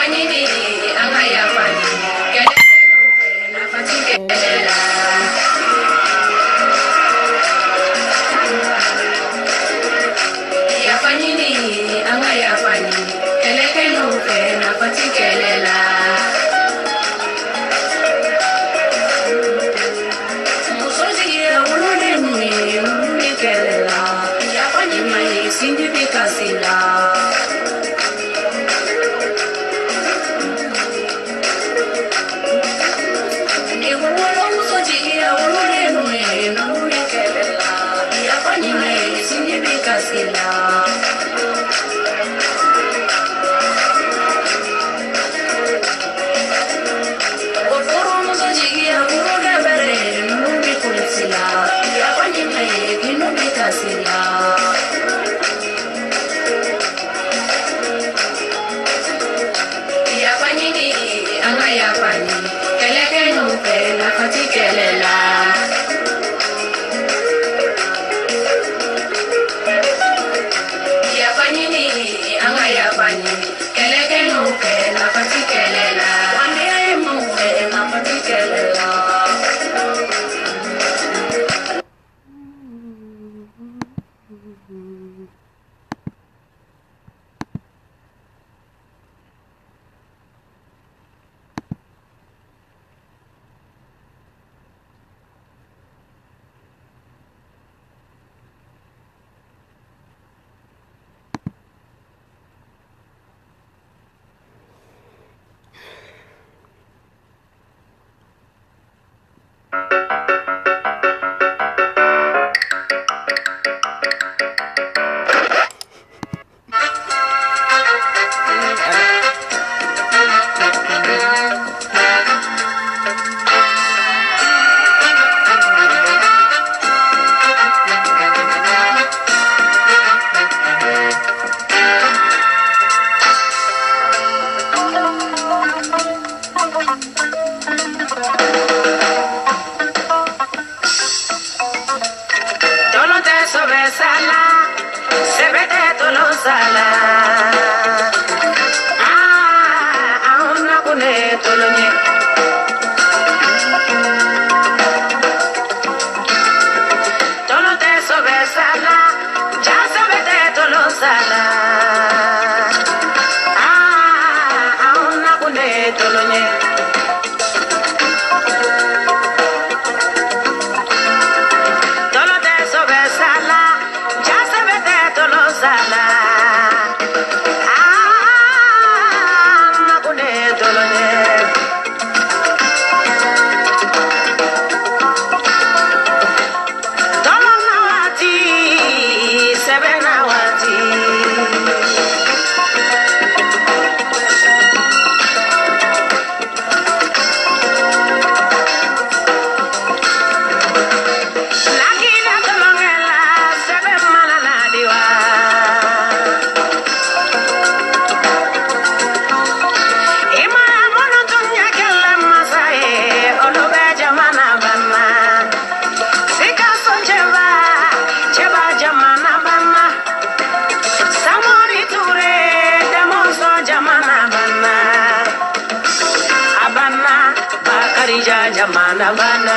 Yafanyini anga yafani na fatike yafanyini anga yafani keleke nufe na fatike lela musoji ya ulule ni kelela yafanyini sindi bikasila jamana bana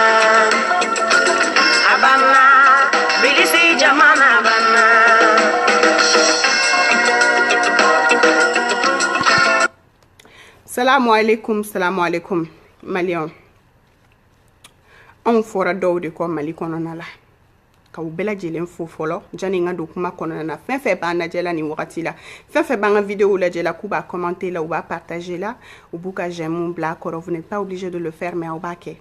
abana bilisi jamana bana. Salamu alaikum Malion. On fora dawde ko Mali kono nala ka ubela jelen fo folo jani nga do kuma kono na fenfe ba na jela ni wakati la fenfe ba nga vidéo la jela ku ba commenter là ou ba partager là ou buka j'aime bla koro, vous n'êtes pas obligé de le faire mais au bake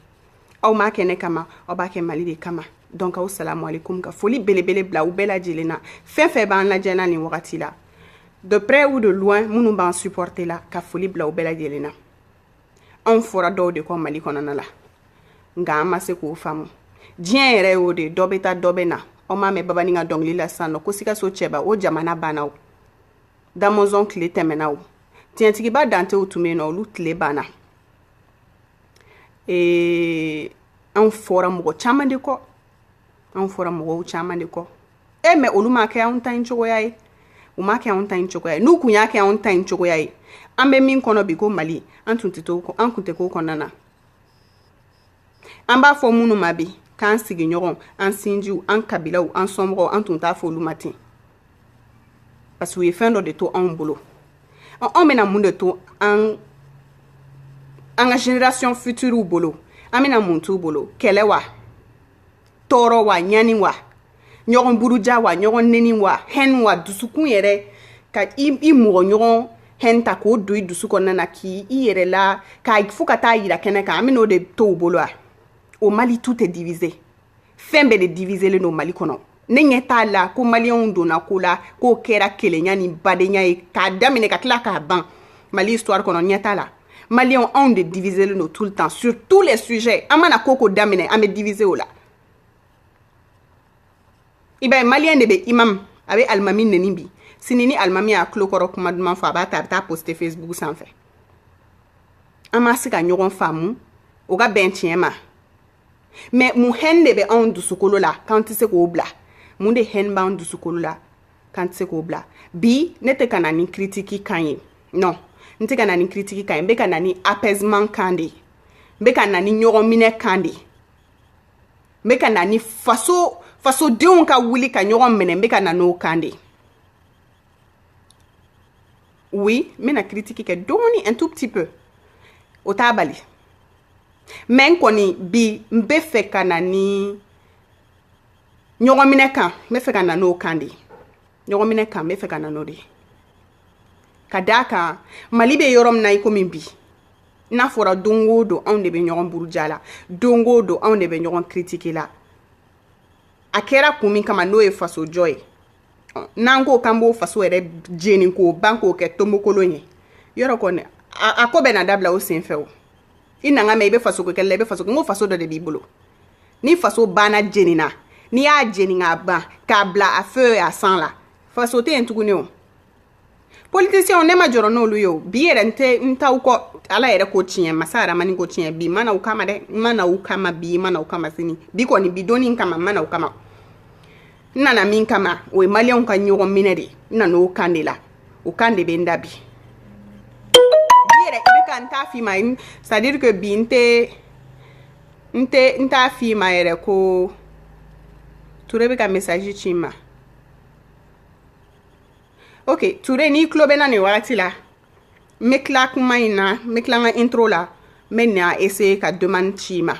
ne kama au bake Mali de kama donc assalamu alaikum ka foli bele bla ubela jelena fenfe ba na jena ni wakati la de près ou de loin munu ba supporter là ka foli bla ubela jelena on fora dawde ko Mali kono nala nga amase ko famu dien yɛrɛ o de dɔ bɛ taa dɔ bɛ na o ma mɛ baba ni ka dɔnkili la sisan nɔ ko Sikaso cɛba o jamana banna o Damɔzɔn tile tɛmɛna o tiɲɛtigiba Dantew tun bɛ yen nɔ olu tile banna anw fɔra mɔgɔ caman de kɔ mɛ olu ma kɛ anw ta in cogoya ye u ma kɛ anw ta in cogoya ye n'u kun y'a kɛ anw ta in cogoya ye an bɛ min kɔnɔ bi ko Mali an kun tɛ k'o kɔnɔna na an b'a fɔ minnu ma bi k'an sigiɲɔgɔn an sinjiw an kabilaw an somɔgɔw an tun t'a fɔ olu ma ten parce que u ye fɛn dɔ de to anw bolo anw bɛna mun de to an ka génération future bolo an bɛna mun t'u bolo kɛlɛ wa tɔɔrɔ wa ɲani wa ɲɔgɔn buruja wa ɲɔgɔn neni wa haine wa dusukun yɛrɛ ka i mɔgɔ ɲɔgɔn haine ta k'o don i dusu kɔnɔna na k'i yɛrɛ la fo ka taa yira kɛnɛ kan an bɛna o de to u bolo wa au Mali tout est divisé fɛn bɛɛ de divisé le no Mali kɔnɔ ne ɲɛ t'a la ko maliyɛnw donna ko la k'o kɛra kelenya ni badenya ye k'a daminɛ ka tila k'a ban Mali histoire kɔnɔ ɲɛ t'a la maliyɛnw anw de divisé le no tout le temps sur tous les sujets an mana ko daminɛ an bɛ divisé o la i b'a ye maliyɛn de bɛ imam a bɛ alimami neni bi sini ni alimami y'a tulo kɔrɔ kuma duman fɔ a b'a ta a bɛ taa poster Facebook sanfɛ an ma se ka ɲɔgɔn faamu o ka bɛn tiɲɛ ma mais mun haine de bɛ anw dusukolo la k'an tɛ se k'o bila mun de haine b'anw dusukolo la k'an tɛ se k'o bila bi ne tɛ ka na ni critique kan ye non n tɛ ka na ni critique kan ye n bɛ ka na ni apaisement kan de ye n bɛ ka na ni ɲɔgɔn minɛ kan de ye n bɛ ka na ni fasodenw ka wuli ka ɲɔgɔn minɛ n bɛ ka na n'o kan de ye oui n bɛna critique kɛ dɔɔni un tout petit peu o t'a bali mais n kɔni bi n bɛ fɛ ka na ni ɲɔgɔn minɛ kan n bɛ fɛ ka na n'o kan de ye ɲɔgɔn minɛ kan n bɛ fɛ ka na n'o de ye ka d'a kan Mali bɛ yɔrɔ min na i komi bi n'a fɔra don o don anw de bɛ ɲɔgɔn buruja la don o don anw de bɛ ɲɔgɔn critique la a kɛra kun min kama n'o ye faso jɔ ye n'an ko k'an b'o faso yɛrɛ jeni k'o ban k'o kɛ tomokolon ye yɔrɔ kɔni a ko bɛ na dabila o sen fɛ o i nanga mɛ i bɛ faso ko kɛlɛ la i bɛ faso ko n ko faso dɔ de b'i bolo ni faso banna jenina n'i y'a jeni k'a ban k'a bila a feu a sang la faso tɛ yen tuguni o politiciens ne ma jɔrɔ n'olu ye o bi yɛrɛ n t'aw kɔ ala yɛrɛ ko tiɲɛ masa aramani ko tiɲɛ bi mana u kama dɛ mana u kama bi mana u kama sini bi kɔni bi doni kama mana u kama n nana min kama o ye maliyɛnw ka ɲɔgɔn minɛ de n nana o kan de la o kan de bɛ n da bi yɛrɛ i bɛ ka n t'a f'i ma c'est à dire que bi n t'a f'i ma yɛrɛ ko Ture bɛ ka message ci n ma ok Ture n'i tulo bɛ na nin wagati la n bɛ tila kuma in na n bɛ tila n ka intro la n bɛ na essayer ka demande ci i ma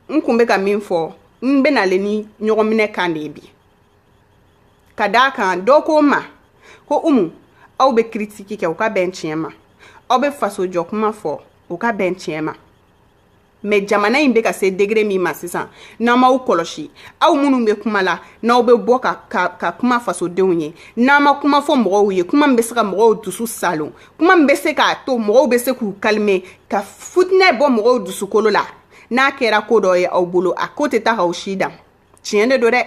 n kun bɛ ka min fɔ n bɛ nale ni ɲɔgɔn minɛ kan de ye bi ka d'a kan dɔ ko n ma ko Umu aw bɛ critique kɛ o ka bɛn tiɲɛ ma aw bɛ faso jɔ kuma fɔ o ka bɛn tiɲɛ ma mais jamana in bɛ ka se degré min ma sisan n'an m'aw kɔlɔsi aw minnu bɛ kuma la n'aw bɛ bɔ ka kuma fasodenw ye n'an ma kuma fɔ mɔgɔw ye kuma min bɛ se ka mɔgɔw dusu salon kuma min bɛ se k'a to mɔgɔw bɛ se k'u calmer ka futinɛ bɔ mɔgɔw dusukolo la n'a kɛra ko dɔ ye aw bolo a ko tɛ taa k'aw si dan tiɲɛ de don dɛ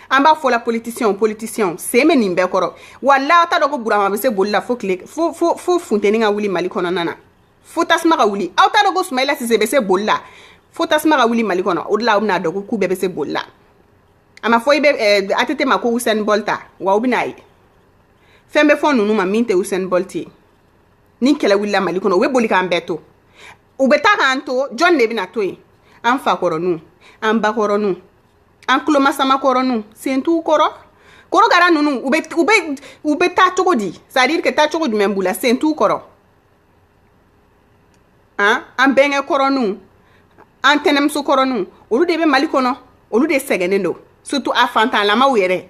an b'a fɔ la politicien sen bɛ nin bɛɛ kɔrɔ wala aw t'a dɔn ko Burama bɛ se boli la fo funteni ka wuli Mali kɔnɔna na fo tasuma ka wuli aw t'a dɔn ko Sumayila Sise bɛ se boli la fo tasuma ka wuli Mali kɔnɔ o de la aw bɛna dɔn ko k'u bɛɛ bɛ se boli la a ma fɔ i bɛ ATT ma ko Usain Bolt ta wa aw bɛna ye fɛn bɛ fɔ ninnu ma min tɛ Usain Bolt ye ni kɛlɛ wulila Mali kɔnɔ u bɛ boli k'an bɛɛ to u bɛ taa k'an to jɔn de bɛna to yen an fakɔrɔninw an bakɔrɔninw an kulomasamakɔrɔninw sen t'u kɔrɔ korokara ninnu u bɛ taa cogo di c'est à dire que taa cogo jumɛn b'u la sen t'u kɔrɔ an bɛnkɛ kɔrɔninw an tɛnɛmuso kɔrɔninw olu de bɛ Mali kɔnɔ olu de sɛgɛnnen don surtout a fantanlamaw yɛrɛ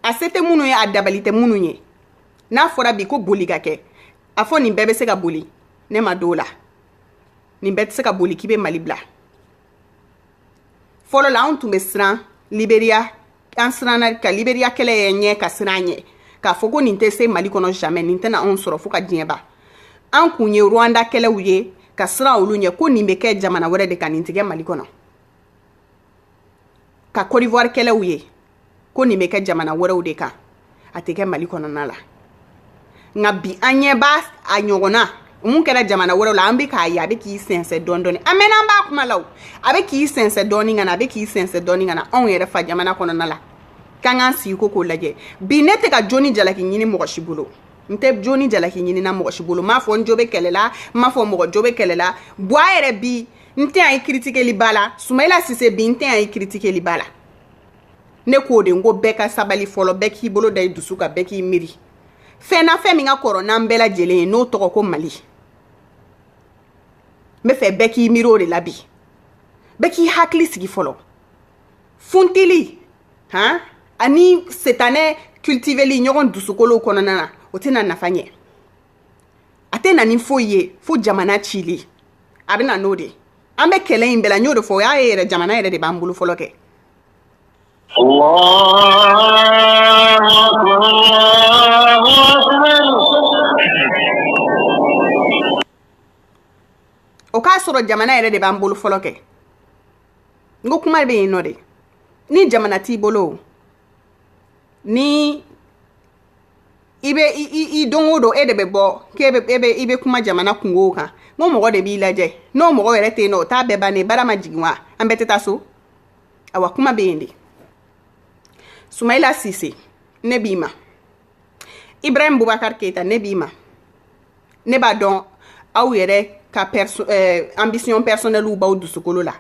a se tɛ minnu ye a dabali tɛ minnu ye n'a fɔra bi ko boli ka kɛ a fɔ nin bɛɛ bɛ se ka boli ne ma don o la nin bɛɛ tɛ se ka boli k'i bɛ Mali bila fɔlɔ la anw tun bɛ siran Libéria an siranna ka Libéria kɛlɛ ye ɲɛ ka siran ɲɛ k'a fɔ ko nin tɛ se Mali kɔnɔ jamais nin tɛna anw sɔrɔ fo ka diɲɛ ban an kun ye Rwanda kɛlɛw ye ka siran olu ɲɛ ko nin bɛ kɛ jamana wɛrɛ de ka nin tigɛ Mali kɔnɔ ka Côte d'Ivoire kɛlɛw ye ko nin bɛ kɛ jamana wɛrɛw de kan a tɛ kɛ Mali kɔnɔna la nka bi an ɲɛ b'a a ɲɔgɔnna mun kɛra jamana wɛrɛw la an bɛ k'a ye a bɛ k'i sɛnsɛn dɔɔni a mɛnna an b'a kuma la o a bɛ k'i sɛnsɛn dɔɔni ka na a bɛ k'i sɛnsɛn dɔɔni ka na anw yɛrɛ fa jamana kɔnɔna la k'an sigi ko lajɛ bi ne tɛ ka Johnny Jalaki ɲini mɔgɔ si bolo n tɛ Johnny Jalaki ɲini na mɔgɔ si bolo m'a fɔ n jo bɛ kɛlɛ la m'a fɔ mɔgɔ jo bɛ kɛlɛ la Bois yɛrɛ bi n tɛ yan critiquer li ba la Soumaïla Cissé bi n tɛ yan critiquer li ba la ne ko de n ko bɛɛ ka sabali fɔlɔ bɛɛ k'i bolo da i dusu kan bɛɛ k'i miiri fɛn na fɛn min ka kɔrɔ n'an bɛɛ lajɛlen ye n'o tɔgɔ ko Mali n bɛ fɛ bɛɛ k'i miiri o de la bi bɛɛ k'i hakili sigi fɔlɔ funtili ani setanɛ cultiveli ɲɔgɔn dusukolow kɔnɔna na o tɛna nafa ɲɛ a tɛ na ni foyi ye fo jamana cili a bɛ na n'o de an bɛ kɛlɛ in bɛɛ la n y'o de fɔ o y'a ye yɛrɛ jamana yɛrɛ de b'an bolo fɔlɔ kɛ o k'a sɔrɔ jamana yɛrɛ de b'an bolo fɔlɔ kɛ n ko kuma bɛ yen nɔ de ni jamana t'i bolo ni i don o don e de bɛ bɔ i bɛ kuma jamana kungo kan n ko mɔgɔ de b'i lajɛ n'o mɔgɔ yɛrɛ tɛ yen nɔ o t'a bɛɛ bannen baara ma jigin wa an bɛɛ tɛ taa so awa kuma bɛ yen de Soumaïla Cissé ne b'i ma Ibrahim Boubacar Keita ne b'i ma ne b'a dɔn aw yɛrɛ ka ambition personnelle b'aw dusukolo la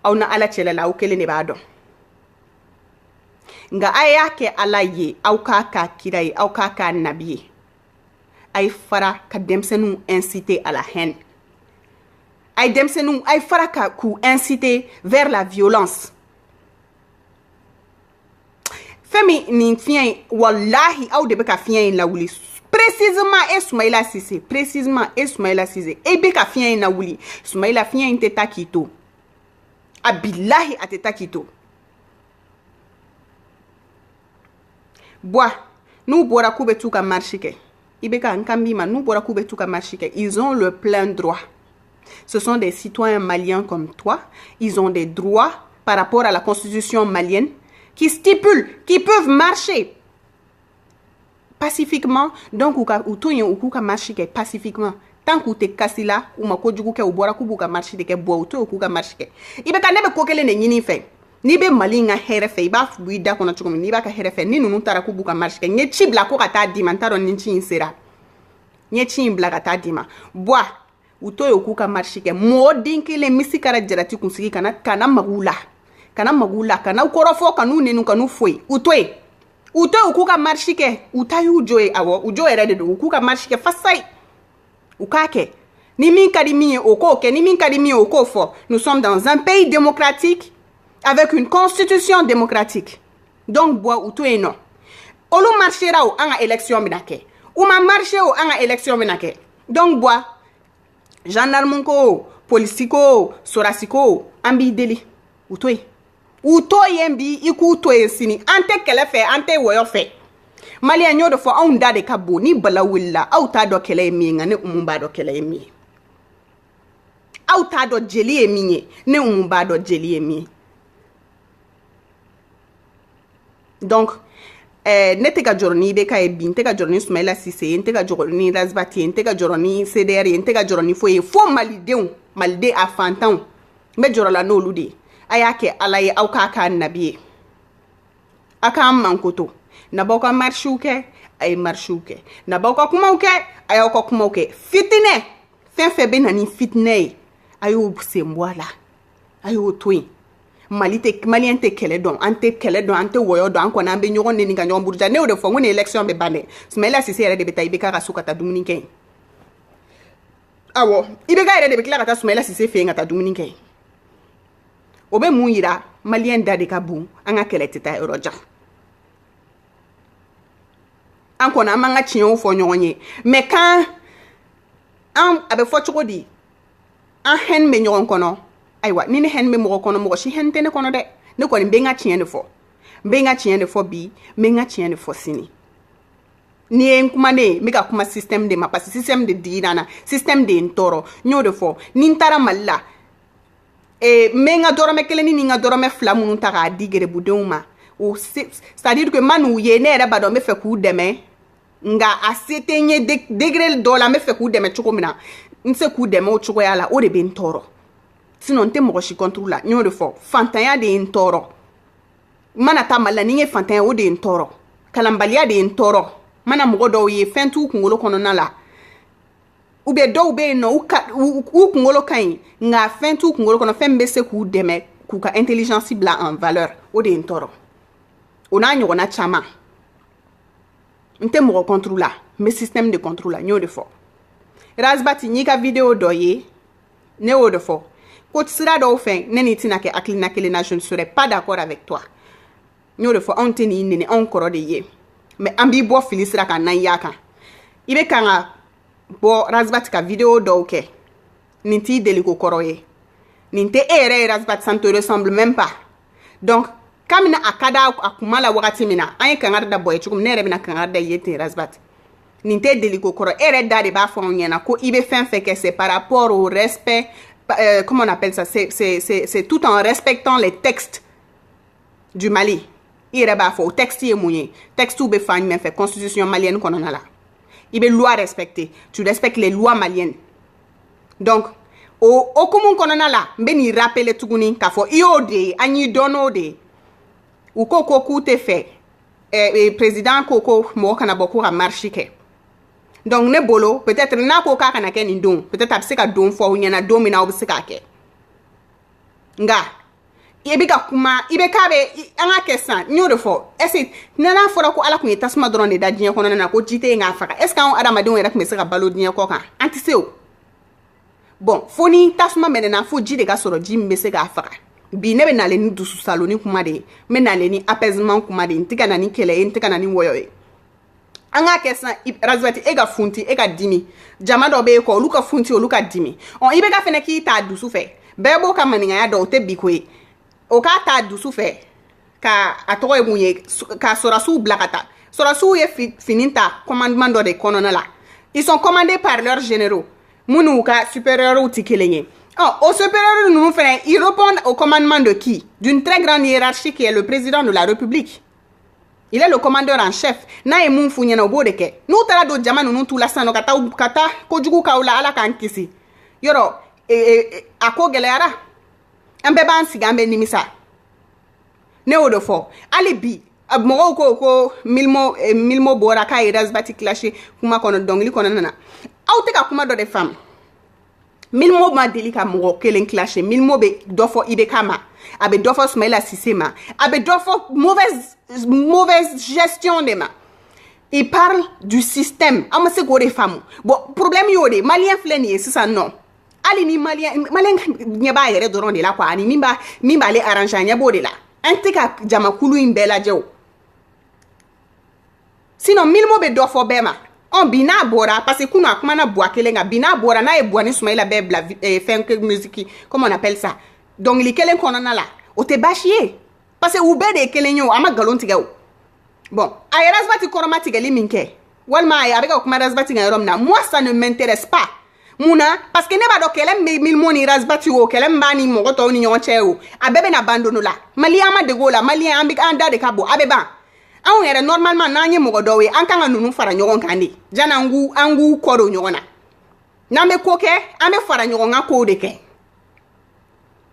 aw na ala cɛla la aw kelen de b'a dɔn nga a y'a kɛ ala ye aw k'a k'a kira ye aw k'a k'a nabi ye a ye fara ka denmisɛnninw inciter à la haine a ye denmisɛnninw a ye fara ka k'u inciter vers la violence fɛn min nin fiɲɛ in wallahi aw de bɛ ka fiɲɛ in lawuli précisément e Soumaïla Cissé précisément e Soumaïla Cissé e bɛ ka fiɲɛ in lawuli Soumaïla fiɲɛ in tɛ taa k'i to a billahi a tɛ taa k'i to Bois n'u bɔra k'u bɛ t'u ka marche kɛ i bɛ ka n kan b'i ma n'u bɔra k'u bɛ t'u ka marche kɛ ils ont le plein droit ce sont des citoyens maliens comme toi ils ont des droits par rapport à la constitution malienne qui stipule qu'ils peuvent marcher pacifiquement donc u to yen u k'u ka marche kɛ pacifiquement tant k'u tɛ kasi la u ma kojugu kɛ u bɔra k'u b'u ka marche de kɛ Bois u to yen u k'u ka marche kɛ i bɛ ka ne bɛ ko kelen de ɲini fɛ n'i bɛ Mali in ka hɛrɛ fɛ i b'a fɔ i da kɔnɔ cogo min n'i b'a ka hɛrɛ fɛ ni ninnu taara k'u b'u ka marche kɛ n ye ci bila ko ka taa d'i ma n t'a dɔn ni ci in sera n ye ci in bila ka taa d'i ma Bois u to yen u k'u ka marche kɛ mɔgɔ den kelen misi kɛra jarati kunsigi kana magu la kana u kɔrɔfɔ kan'u nenu kan'u foyi u to yen u k'u ka marche kɛ u ta y'u jo ye awɔ u jo yɛrɛ de don u k'u ka marche kɛ fasayi u k'a kɛ ni min ka di min ye o k'o kɛ ni min ka di min ye o k'o fɔ nous sommes dans un pays démocratique avec une constitution démocratique donc Bois u to yen nɔ olu marchera o an ka élection bɛna kɛ u ma marché o an ka élection bɛna kɛ donc Bois gendarme ko polisi ko sorasi ko an b'i deli u to yen bi i k'u to yen sini an tɛ kɛlɛ fɛ an tɛ wɔyɔ fɛ Maliyɛn y'o de fɔ anw da de ka bon ni bala wulila aw t'a dɔn kɛlɛ ye min ye nka ne Umu b'a dɔn kɛlɛ ye min ye aw t'a dɔn jeli ye min ye ne Umu b'a dɔn jeli ye min ye donc ne tɛ ka jɔrɔ ni IBK ye bi n tɛ ka jɔrɔ ni Soumaïla Cissé ye n tɛ ka jɔrɔ ni Razbati ye n tɛ ka jɔrɔ ni CDR ye n tɛ ka jɔrɔ ni foyi ye fo maliden a fantanw n bɛ jɔrɔ la n'olu de ye a y'a kɛ ala ye aw k'a k'a nabi ye a k'an mankoto na b'aw ka marchew kɛ a ye marchew kɛ na b'aw ka kumaw kɛ a y'aw ka kumaw kɛ fitinɛ fɛn fɛn bɛ na ni fitinɛ ye a y'o sen bɔ a la a y'o to yen Maliyɛn tɛ kɛlɛ dɔn an tɛ kɛlɛ dɔn an tɛ wɔyɔ dɔn an kɔni an bɛ ɲɔgɔn neni ka ɲɔgɔn buruja ne y'o de fɔ n ko ni élection bɛ ban dɛ Soumaïla Cissé yɛrɛ de bɛ taa IBK ka so ka taa dumuni kɛ yen awɔ IBK yɛrɛ de bɛ tila ka taa Soumaïla Cissé fɛ yen ka taa dumuni kɛ yen o bɛ mun yira Maliyɛn da de ka bon an ka kɛlɛ tɛ taa yɔrɔ jan an kɔni an b'an ka tiɲɛw fɔ ɲɔgɔn ye mais quand a bɛ fɔ cogo di an haine bɛ ɲɔgɔn kɔnɔ ayiwa ni ne haine bɛ mɔgɔ kɔnɔ mɔgɔ si haine tɛ ne kɔnɔ dɛ ne kɔni bɛ n ka tiɲɛ de fɔ n bɛ n ka tiɲɛ de fɔ bi n bɛ n ka tiɲɛ de fɔ sini ni ye n kuma ne n bɛ ka kuma système de ma parce que système de digira n na système de ye n tɔɔrɔ n y'o de fɔ ni n taara Mali la n bɛ n ka dɔrɔmɛ kelen ni n ka dɔrɔmɛ fila minnu ta k'a di gɛrɛbudenw ma c'est à dire que ma n'u ye ne yɛrɛ b'a dɔn n bɛ fɛ k'u dɛmɛ nga a se tɛ n ye degré dɔ la n bɛ fɛ k'u dɛmɛ cogo min na n tɛ se k'u dɛmɛ o cogoya la o de bɛ n tɔɔrɔ sinon n tɛ mɔgɔ si contre la n y'o de fɔ fantanya de ye n tɔɔrɔ mana ta mala ni ye fantan o de ntoro kalambaliya de ntoro mana mɔgɔ dɔw ye fɛn t'u kunkolo kɔnɔna la ou bien dɔw bɛ yen nɔ u kunkolo ka ɲi nka fɛn t'u kunkolo kɔnɔ fɛn min bɛ se k'u dɛmɛ k'u ka intelligence bila en valeur o de ntoro o n'a ɲɔgɔnna caman n tɛ mɔgɔ contre la n bɛ système de contre la n y'o de fɔ Razbati n'i ka video dɔ ye ne y'o de fɔ ko sira dɔw fɛ ne ni tɛna kɛ hakilina kelen na je ne serai pas d'accord avec toi n y'o de fɔ anw tɛ n'i nɛni anw kɔrɔ de ye mais an b'i bɔ fili sira kan n'an y'a kan i bɛ kan ka bɔ Razbati ka video dɔw kɛ nin t'i deliko kɔrɔ ye nin tɛ e yɛrɛ ye Razbati ça ne te ressemble même pas donc kamina a ka da a kuma la wagati min na an ye kangari da bɔ ye cogo min ne yɛrɛ bɛna kangari da ye ten Razbati nin tɛ deliko kɔrɔ e yɛrɛ da de b'a fɔ anw ɲɛna ko i bɛ fɛn fɛn kɛ c'est par rapport au respect comment on appelle ça c'est tout en respectant les textes du Mali i yɛrɛ b'a fɔ o texte ye mun ye texte bɛ fan jumɛn fɛ constitution malienne kɔnɔna la i bɛ loi respecter tu respectes les lois maliennes donc o hokumu kɔnɔna la n bɛ n'i rappeler tuguni k'a fɔ i y'o de ye an y'i dɔn n'o de ye u ko k'u tɛ fɛ président ko mɔgɔ kana bɔ ko ka marche kɛ donc ne bolo peut-être n'a ko k'a kana kɛ nin don peut-être a bɛ se ka don fɔ aw ɲɛna don min na aw bɛ se k'a kɛ nka i bɛ ka kuma i bɛ k'a bɛ an ka kɛ sisan n y'o de fɔ est-ce que n'a fɔra ko ala tun ye tasuma dɔrɔn de da diɲɛ kɔnɔna na ko ji tɛ yen k'a faga est-ce que anw adamadenw yɛrɛ tun bɛ se ka balo diɲɛ kɔ kan an tɛ se o bon fo ni tasuma mɛnɛna fo ji de ka sɔrɔ ji min bɛ se k'a faga bi ne bɛ nalen ni dusu saloni kuma de ye n bɛ nalen ni apaisement kuma de ye n tɛ ka na ni kɛlɛ ye n tɛ ka na ni wɔyɔ ye an k'a kɛ sisan Razbati e ka funti e ka dimi jama dɔ bɛ yen kɔ olu ka funti olu ka dimi i bɛ ka fɛnɛ k'i ta dusu fɛ bɛɛ b'o ka maninkaya dɔn o tɛ bi ko ye o k'a ta dusu fɛ ka a tɔgɔ ye mun ye ka sɔrɔsiw bila ka taa sɔrɔsiw ye fini ta commandement dɔ de kɔnɔna la ils sont commandés par leurs généraux minnu ka supérieurs tɛ kelen ye au supérieur ninnu fɛnɛ ils répondent au commandement de qui d'une très grande hiérarchie qui est le président de la République il est le commandeur en chef n'a ye mun f'u ɲɛna o b'o de kɛ n'u taara don jama ninnu t'u la sisan nɔ ka taa kojugu k'aw la ala k'an kisi yɔrɔ a ko gɛlɛyara an bɛɛ b'an sigi an bɛ nimisa ne y'o de fɔ hali bi mɔgɔw ko Milmo bɔra k'a ye Razbati clasher kuma kɔnɔ dɔnkili kɔnɔna na aw tɛ ka kuma dɔ de faamu Milmo ma deli ka mɔgɔ kelen clasher Milmo bɛ dɔ fɔ IBK ma a bɛ dɔ fɔ Soumaïla Cissé ma a bɛ dɔ fɔ mauvaise gestion de ma il parle du système an ma se k'o de faamu bon problème y'o de malien filɛ nin ye sisan nɔ hali ni malien ɲɛ b'a yɛrɛ dɔrɔn de la quoi ani min b'ale arranger a ɲɛ b'o de la an tɛ ka jamakulu in bɛɛ lajɛ o sinon Milmo bɛ dɔ fɔ bɛɛ ma bi n'a bɔra parce que kunu a kumana buwa kelen kan bi n'a bɔra n'a ye buwa ni Soumaïla bɛɛ bila fɛn musique comment on appelle ça dɔnkili kelen kɔnɔna la o tɛ baasi ye parce que u bɛɛ de ye kelen ye o a ma nkalon tigɛ o bon a ye Razbati kɔrɔma tigɛli min kɛ walima a bɛ ka kuma Razbati kan yɔrɔ min na moi ça ne m'intéresse pas mun na parce que ne b'a dɔn kɛlɛ min bɛ Milmo ni Razbati o kɛlɛ min b'a ni mɔgɔ tɔw ni ɲɔgɔn cɛ o a bɛɛ bɛna ban don dɔ la maliyɛn ma dege o la maliyɛn an da de ka bon a bɛ ban anw yɛrɛ normalement n'an ye mɔgɔ dɔw ye an kan ka ninnu fara ɲɔgɔn kan de janni an k'u kɔ don ɲɔgɔn na n'an bɛ ko kɛ an bɛ fara ɲɔgɔn kan kow de kɛ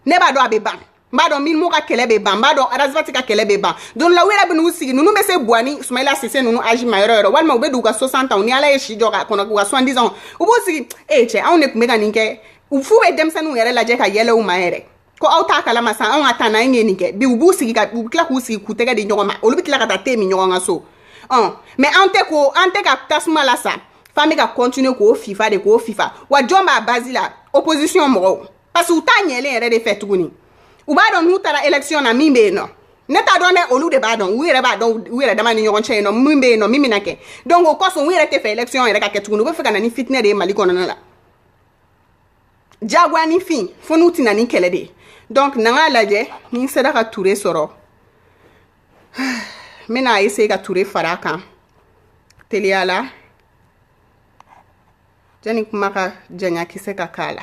ne b'a dɔn a bɛ ban n b'a dɔn Milmo ka kɛlɛ bɛ ban n b'a dɔn Razbati ka kɛlɛ bɛ ban don dɔ la u yɛrɛ bɛ n'u sigi ninnu bɛ se buwa ni Soumaïla Cissé ninnu âge ma yɔrɔ walima u bɛ don u ka 60 ans ni ala ye si jɔ k'a kɔnɔ u ka 70 ans u b'u sigi cɛ anw de tun bɛ ka nin kɛ f'u bɛ denmisɛnninw yɛrɛ lajɛ ka yɛlɛ u ma yɛrɛ ko aw t'a kalama sisan anw ka taa n'an ye nin kɛ bi u b'u sigi u tila k'u sigi k'u tɛgɛ di ɲɔgɔn ma olu bɛ tila ka taa te min ɲɔgɔn ka so mais an tɛ ka tasuma la sa f'an bɛ ka continuer k'o fifa de k'o fifa wa jɔn b'a base la opposition mɔgɔw parce que u t'a ɲɛlen yɛrɛ de fɛ tuguni u b'a dɔn n'u taara élection na min bɛ yen nɔ ne t'a dɔn dɛ olu de b'a dɔn u yɛrɛ b'a dɔn u yɛrɛ dama ni ɲɔgɔn cɛ yen nɔ min bɛ yen nɔ min bɛna kɛ donc o kɔsɔn u yɛrɛ tɛ fɛ élection yɛrɛ ka kɛ tuguni u bɛ fɛ ka na ni fitinɛ de ye Mali kɔnɔna la diyagoya ni fin fo n'u tɛna ni kɛlɛ de ye donc n'an k'a lajɛ ni n sera ka Ture sɔrɔ n bɛna essayer ka Ture fara a kan teliya la janni kuma ka janya kisɛ ka k'a la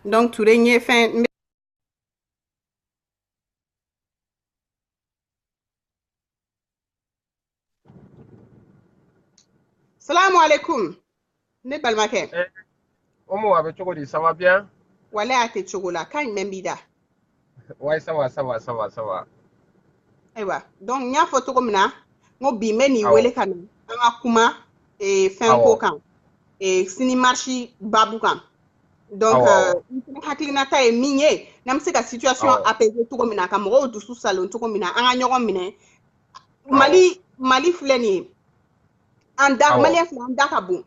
donc Ture n ye fɛn salamu alaikum ne balimakɛ Omo a bɛ cogo di ça va bien wala a tɛ cogo la kan jumɛn b'i da Ouais, ça va, ça va, ça va, ça va. Aiwa donc n y'a fɔ cogo min na n bi n bɛ n'i Awo, wele ka na an ka kuma fɛn ko awo, kan sini marshi babu kan donc awo, awo, n fɛnɛ hakilinata ye min ye n'an bɛ se ka situation awo, apaiser cogo min na ka mɔgɔw dusu salon cogo min na an ka ɲɔgɔn minɛ awo, mali filɛ nin ye an da awo, maliyɛn filɛ an da ka bon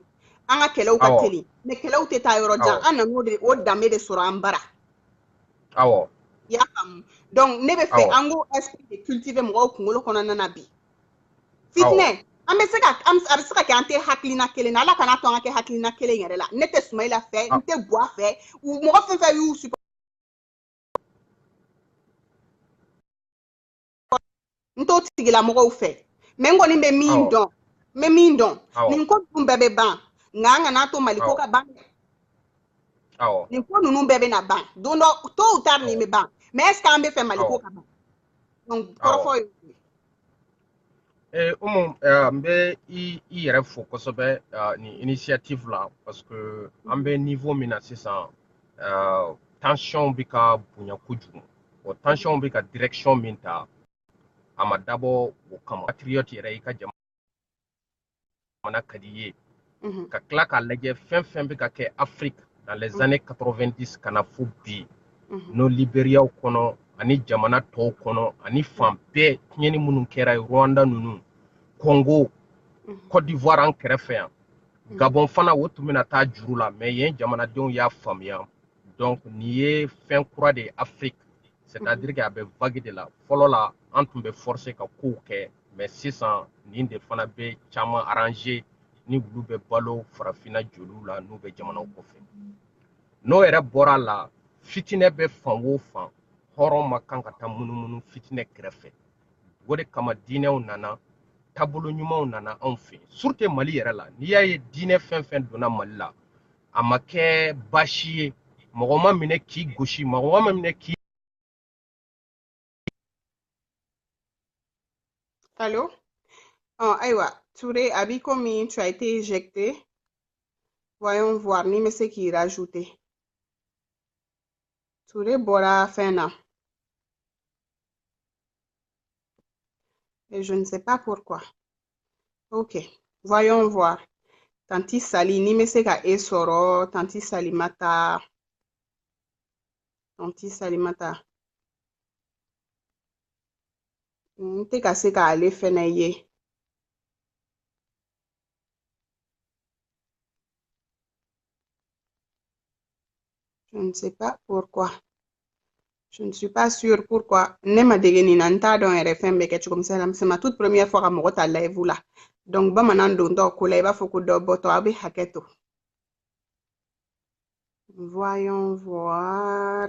an ka kɛlɛw ka awo, teli mais kɛlɛw tɛ taa yɔrɔ jan awo, an nan'o de o danbe de sɔrɔ an bara awo, i y'a faamu donc ne bɛ fɛ awo, an k'o esprit de cultiver mɔgɔw kunkolo kɔnɔna na bi awo. fitinɛ an bɛ se ka a bɛ se ka kɛ an tɛ hakilina kelen na ala kana to an ka kɛ hakilina kelen yɛrɛ la ne tɛ sumayila fɛ n tɛ buwa fɛ mɔgɔ fɛn fɛn y'u support n t'o tigilamɔgɔw fɛ mais n kɔni bɛ min Awo, dɔn n bɛ min dɔn awo, nin ko ninnu bɛɛ bɛ ban nka an kana to mali ko awo, ka ban awo, nin ko ninnu bɛɛ bɛ na ban don dɔ tôt ou tard nin bɛ ban mais est ce que an bɛ fɛ mali ko awo, ka ban donc awo. kɔrɔfɔ ye Mbe i yɛrɛ fo kosɛbɛ ni initiative la parce que an bɛ niveau min na sisan tension bɛ ka bonya kojugu o tension bɛ ka direction min ta a ma dabɔ o kama patriote yɛrɛ i ka jamana ka di i ye ka tila k'a lajɛ fɛn fɛn bɛ ka kɛ Afrique dans les années 90 ka na fo bi no Libériyaw kɔnɔ ani jamana tɔw kɔnɔ ani fan bɛɛ tiɲɛni minnu kɛra Rwanda ninnu Congo Côte d'Ivoire an kɛrɛfɛ yan Gabon fana o tun bɛna taa juru la mais yen jamanadenw y'a faamuya donc nin ye fɛn kura de ye Afrique c'est-à-dire que a bɛ vague de la fɔlɔ la an tun bɛ forcer ka kow kɛ mais sisan nin de fana bɛ caman arranger ni olu bɛ balo farafinna joliw la n'u bɛ jamanaw kɔfɛ n'o yɛrɛ bɔra la fitinɛ bɛ fan o fan hɔrɔn ma kan ka taa munumunu fitinɛ kɛrɛfɛ o de kama diinɛw nana taabolo ɲumanw nana anw fɛ surtout mali yɛrɛ la n'i y'a ye diinɛ fɛn fɛn donna mali la a ma kɛ baasi ye mɔgɔ ma minɛ k'i gosi mɔgɔ ma minɛ k'i allô ayiwa Touré a b'i komi tu as été éjecté voyons voir ni bɛ se k'i rajouter Touré bɔra fɛn na et je ne sais pas pourquoi ok voyons voir Tanti Sali ni bɛ se ka e sɔrɔ Tanti Salimata n tɛ ka se k'ale fɛnɛ ye je ne sais pas pourquoi je ne suis pas sûre pourquoi ne ma dege nin na n t'a dɔn yɛrɛ fɛn bɛ kɛ cogo min c'est ma toute première fois ka mɔgɔ ta live la donc bamanan dontɔ ko la i b'a fɔ ko dɔ bɔtɔ a bɛ hakɛ to voyons voir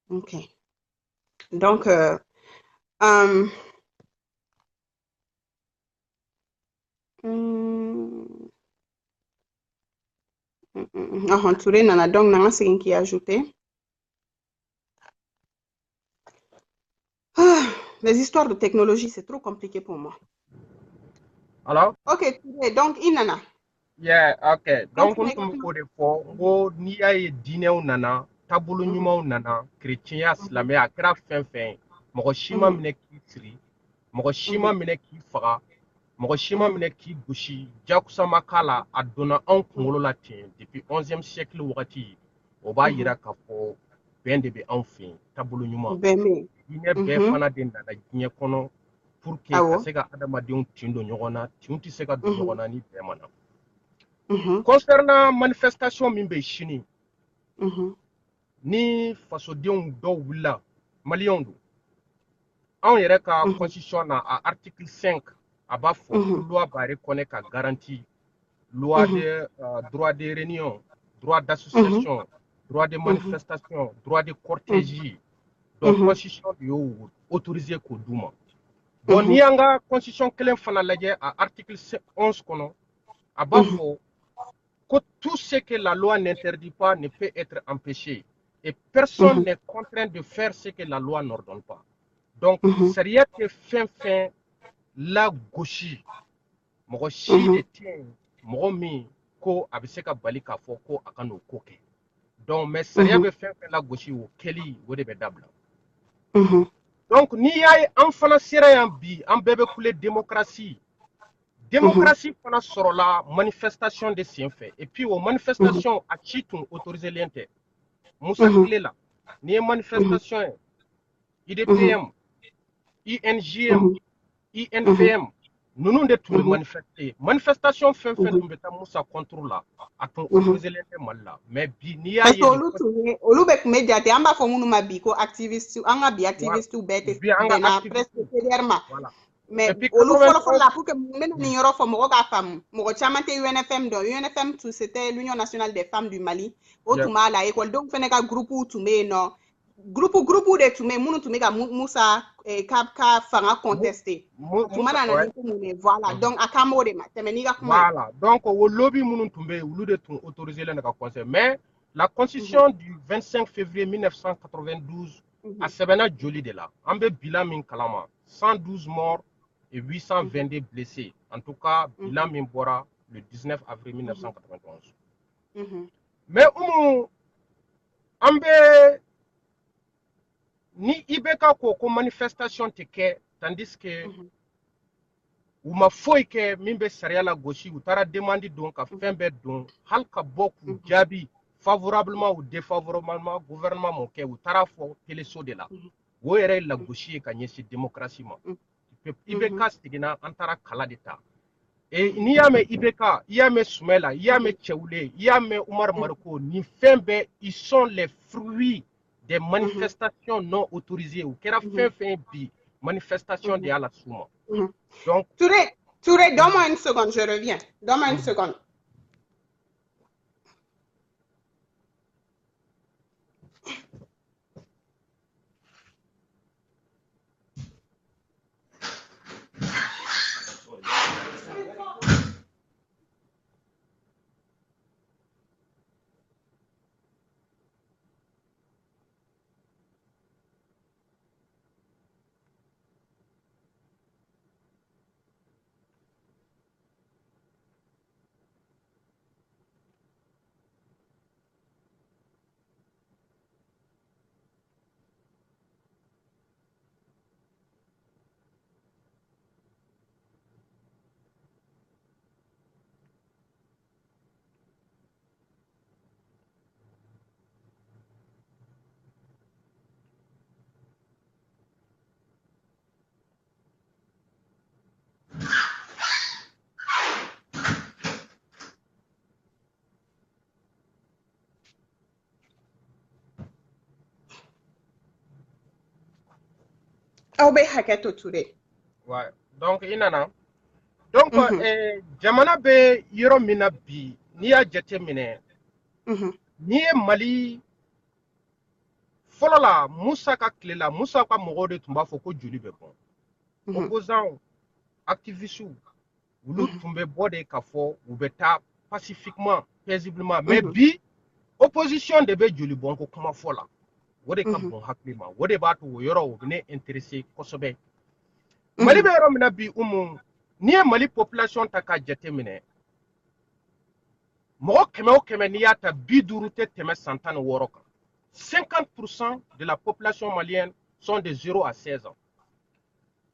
ok donc um, Touré nana donc na nga segin k'i ajouter les histoires de technologie c'est trop compliqué pour moi alors ok Touré donc i nana yeah ok donc n continue tun bɛ k'o de fɔ n ko n'i y'a ye diinɛw nana taabolo ɲumanw nana kerecɛnya silamɛya a kɛra fɛn fɛn ye mɔgɔ si ma minɛ k'i siri mɔgɔ si ma minɛ k'i faga mɔgɔ si ma minɛ k'i gosi jakusa ma k'a la a donna anw kunkolo la ten depuis 11e siècle wagati o b'a yira k'a fɔ bɛn de bɛ anw fɛ yen taabolo ɲuman diinɛ bɛɛ fana de nana diɲɛ kɔnɔ pour que ka se ka adamadenw tin don ɲɔgɔn na tinw tɛ se ka don ɲɔgɔn na ni bɛn ma na concernant manifestation min bɛ sini ni fasodenw dɔw wulila maliyɛnw don anw yɛrɛ ka constitution na a article 5 a b'a fɔ ko loi b'a reconnaître ka garantie loi de droit de réunion droit d'association droit de manifestation droit de cortège donc constitution de y'o autorisé k'o d'u ma bon n'i y'an ka constitution kelen fana lajɛ a article 11 kɔnɔ a b'a fɔ que tout ce que la loi n'interdit pas ne peut être empêché et personne n'est contraint de faire ce que la loi n'ordonne pas donc sariya tɛ fɛn fɛn lagosi mɔgɔ si de tɛ yen mɔgɔ min ko a bɛ se ka bali k'a fɔ ko a ka n'o ko kɛ donc mais sariya bɛ fɛn fɛn lagosi o kɛli o de bɛ dabila donc n'i y'a ye an fana sera yan bi an bɛɛ bɛ kule démocratie démocratie fana sɔrɔla manifestation de sen fɛ et puis o manifestation a ci tun autorisé len tɛ Musa tile la n'i ye manifestation ye IDPM INJM INFM ninnu de tun bɛ manifester manifestation fɛn fɛn tun bɛ taa Musa contre la a tun autorisé len tɛ Mali la mais bi n'i y'a ye olu bɛ tun bɛ jate an b'a fɔ minnu ma bi ko activiste an ka bi activiste bɛɛ tɛ bɛnna presque CDR ma mais olu fɔlɔ la pour que n bɛna nin yɔrɔ fɔ mɔgɔ k'a faamu mɔgɔ caman tɛ UNFM dɔn UNFM tun c'était l'Union nationale des femmes du Mali o tun b'a la écoledenw fɛnɛ ka groupe tun bɛ yen nɔ groupe de tun bɛ yen minnu tun bɛ ka Musa ka fanga contester tuma na na ni ko mun ye voilà donc a kan b'o de ma tɛmɛ n'i ka kuma voilà donc o lobby minnu tun bɛ yen olu de tun autorisé len ka conseil mais la constitution du 25 février 1992 a sɛbɛnna joli de la an bɛ bilan min kalama 112 morts et 822 blessés. En tout cas, bilan min bɔra le 19 avril 1991. Mais an bɛ ni IBK ko manifestation tɛ kɛ tandis que u ma foyi kɛ min bɛ sariya la gosi u taara demande don ka fɛn bɛɛ don hali ka bɔ k'u jaabi favorablement ou défavorablement gouvernement m'o kɛ u taara fɔ teleso de la o yɛrɛ ye lagosi ye ka ɲɛsin démocratie ma IBK seginna an taara kala de ta n'i y'a mɛn IBK i y'a mɛn Sumɛla i y'a mɛn Cɛwule i y'a mɛn Umar Mariko nin fɛn bɛɛ ils sont les fruits des manifestations non autorisées u kɛra fɛn fɛn bi manifestation de y'a la s'u ma donc Touré donne-moi une seconde je reviens donne-moi une seconde. Aw bɛ hakɛ to Touré. Ouais. Donc i nana donc jamana bɛ yɔrɔ min na bi n'i y'a jate minɛ n'i ye Mali fɔlɔ la Musa ka tile la Musa ka mɔgɔw de tun b'a fɔ ko joli bɛ bɔn opposants activistes olu tun bɛ bɔ de ka fɔ u bɛ taa pacifiquement paisiblement mais bi opposition de bɛ joli bɔn ko kuma fɔ la o de ka bon hakili ma o de b'a to o yɔrɔ o bɛ ne intéressé kosɛbɛ Mali bɛ yɔrɔ min na bi n'i ye Mali population ta k'a jate minɛ mɔgɔ kɛmɛ o kɛmɛ n'i y'a ta 50 tɛ tɛmɛ san 16 kan 50% de la population malienne sont de 0 à 16 ans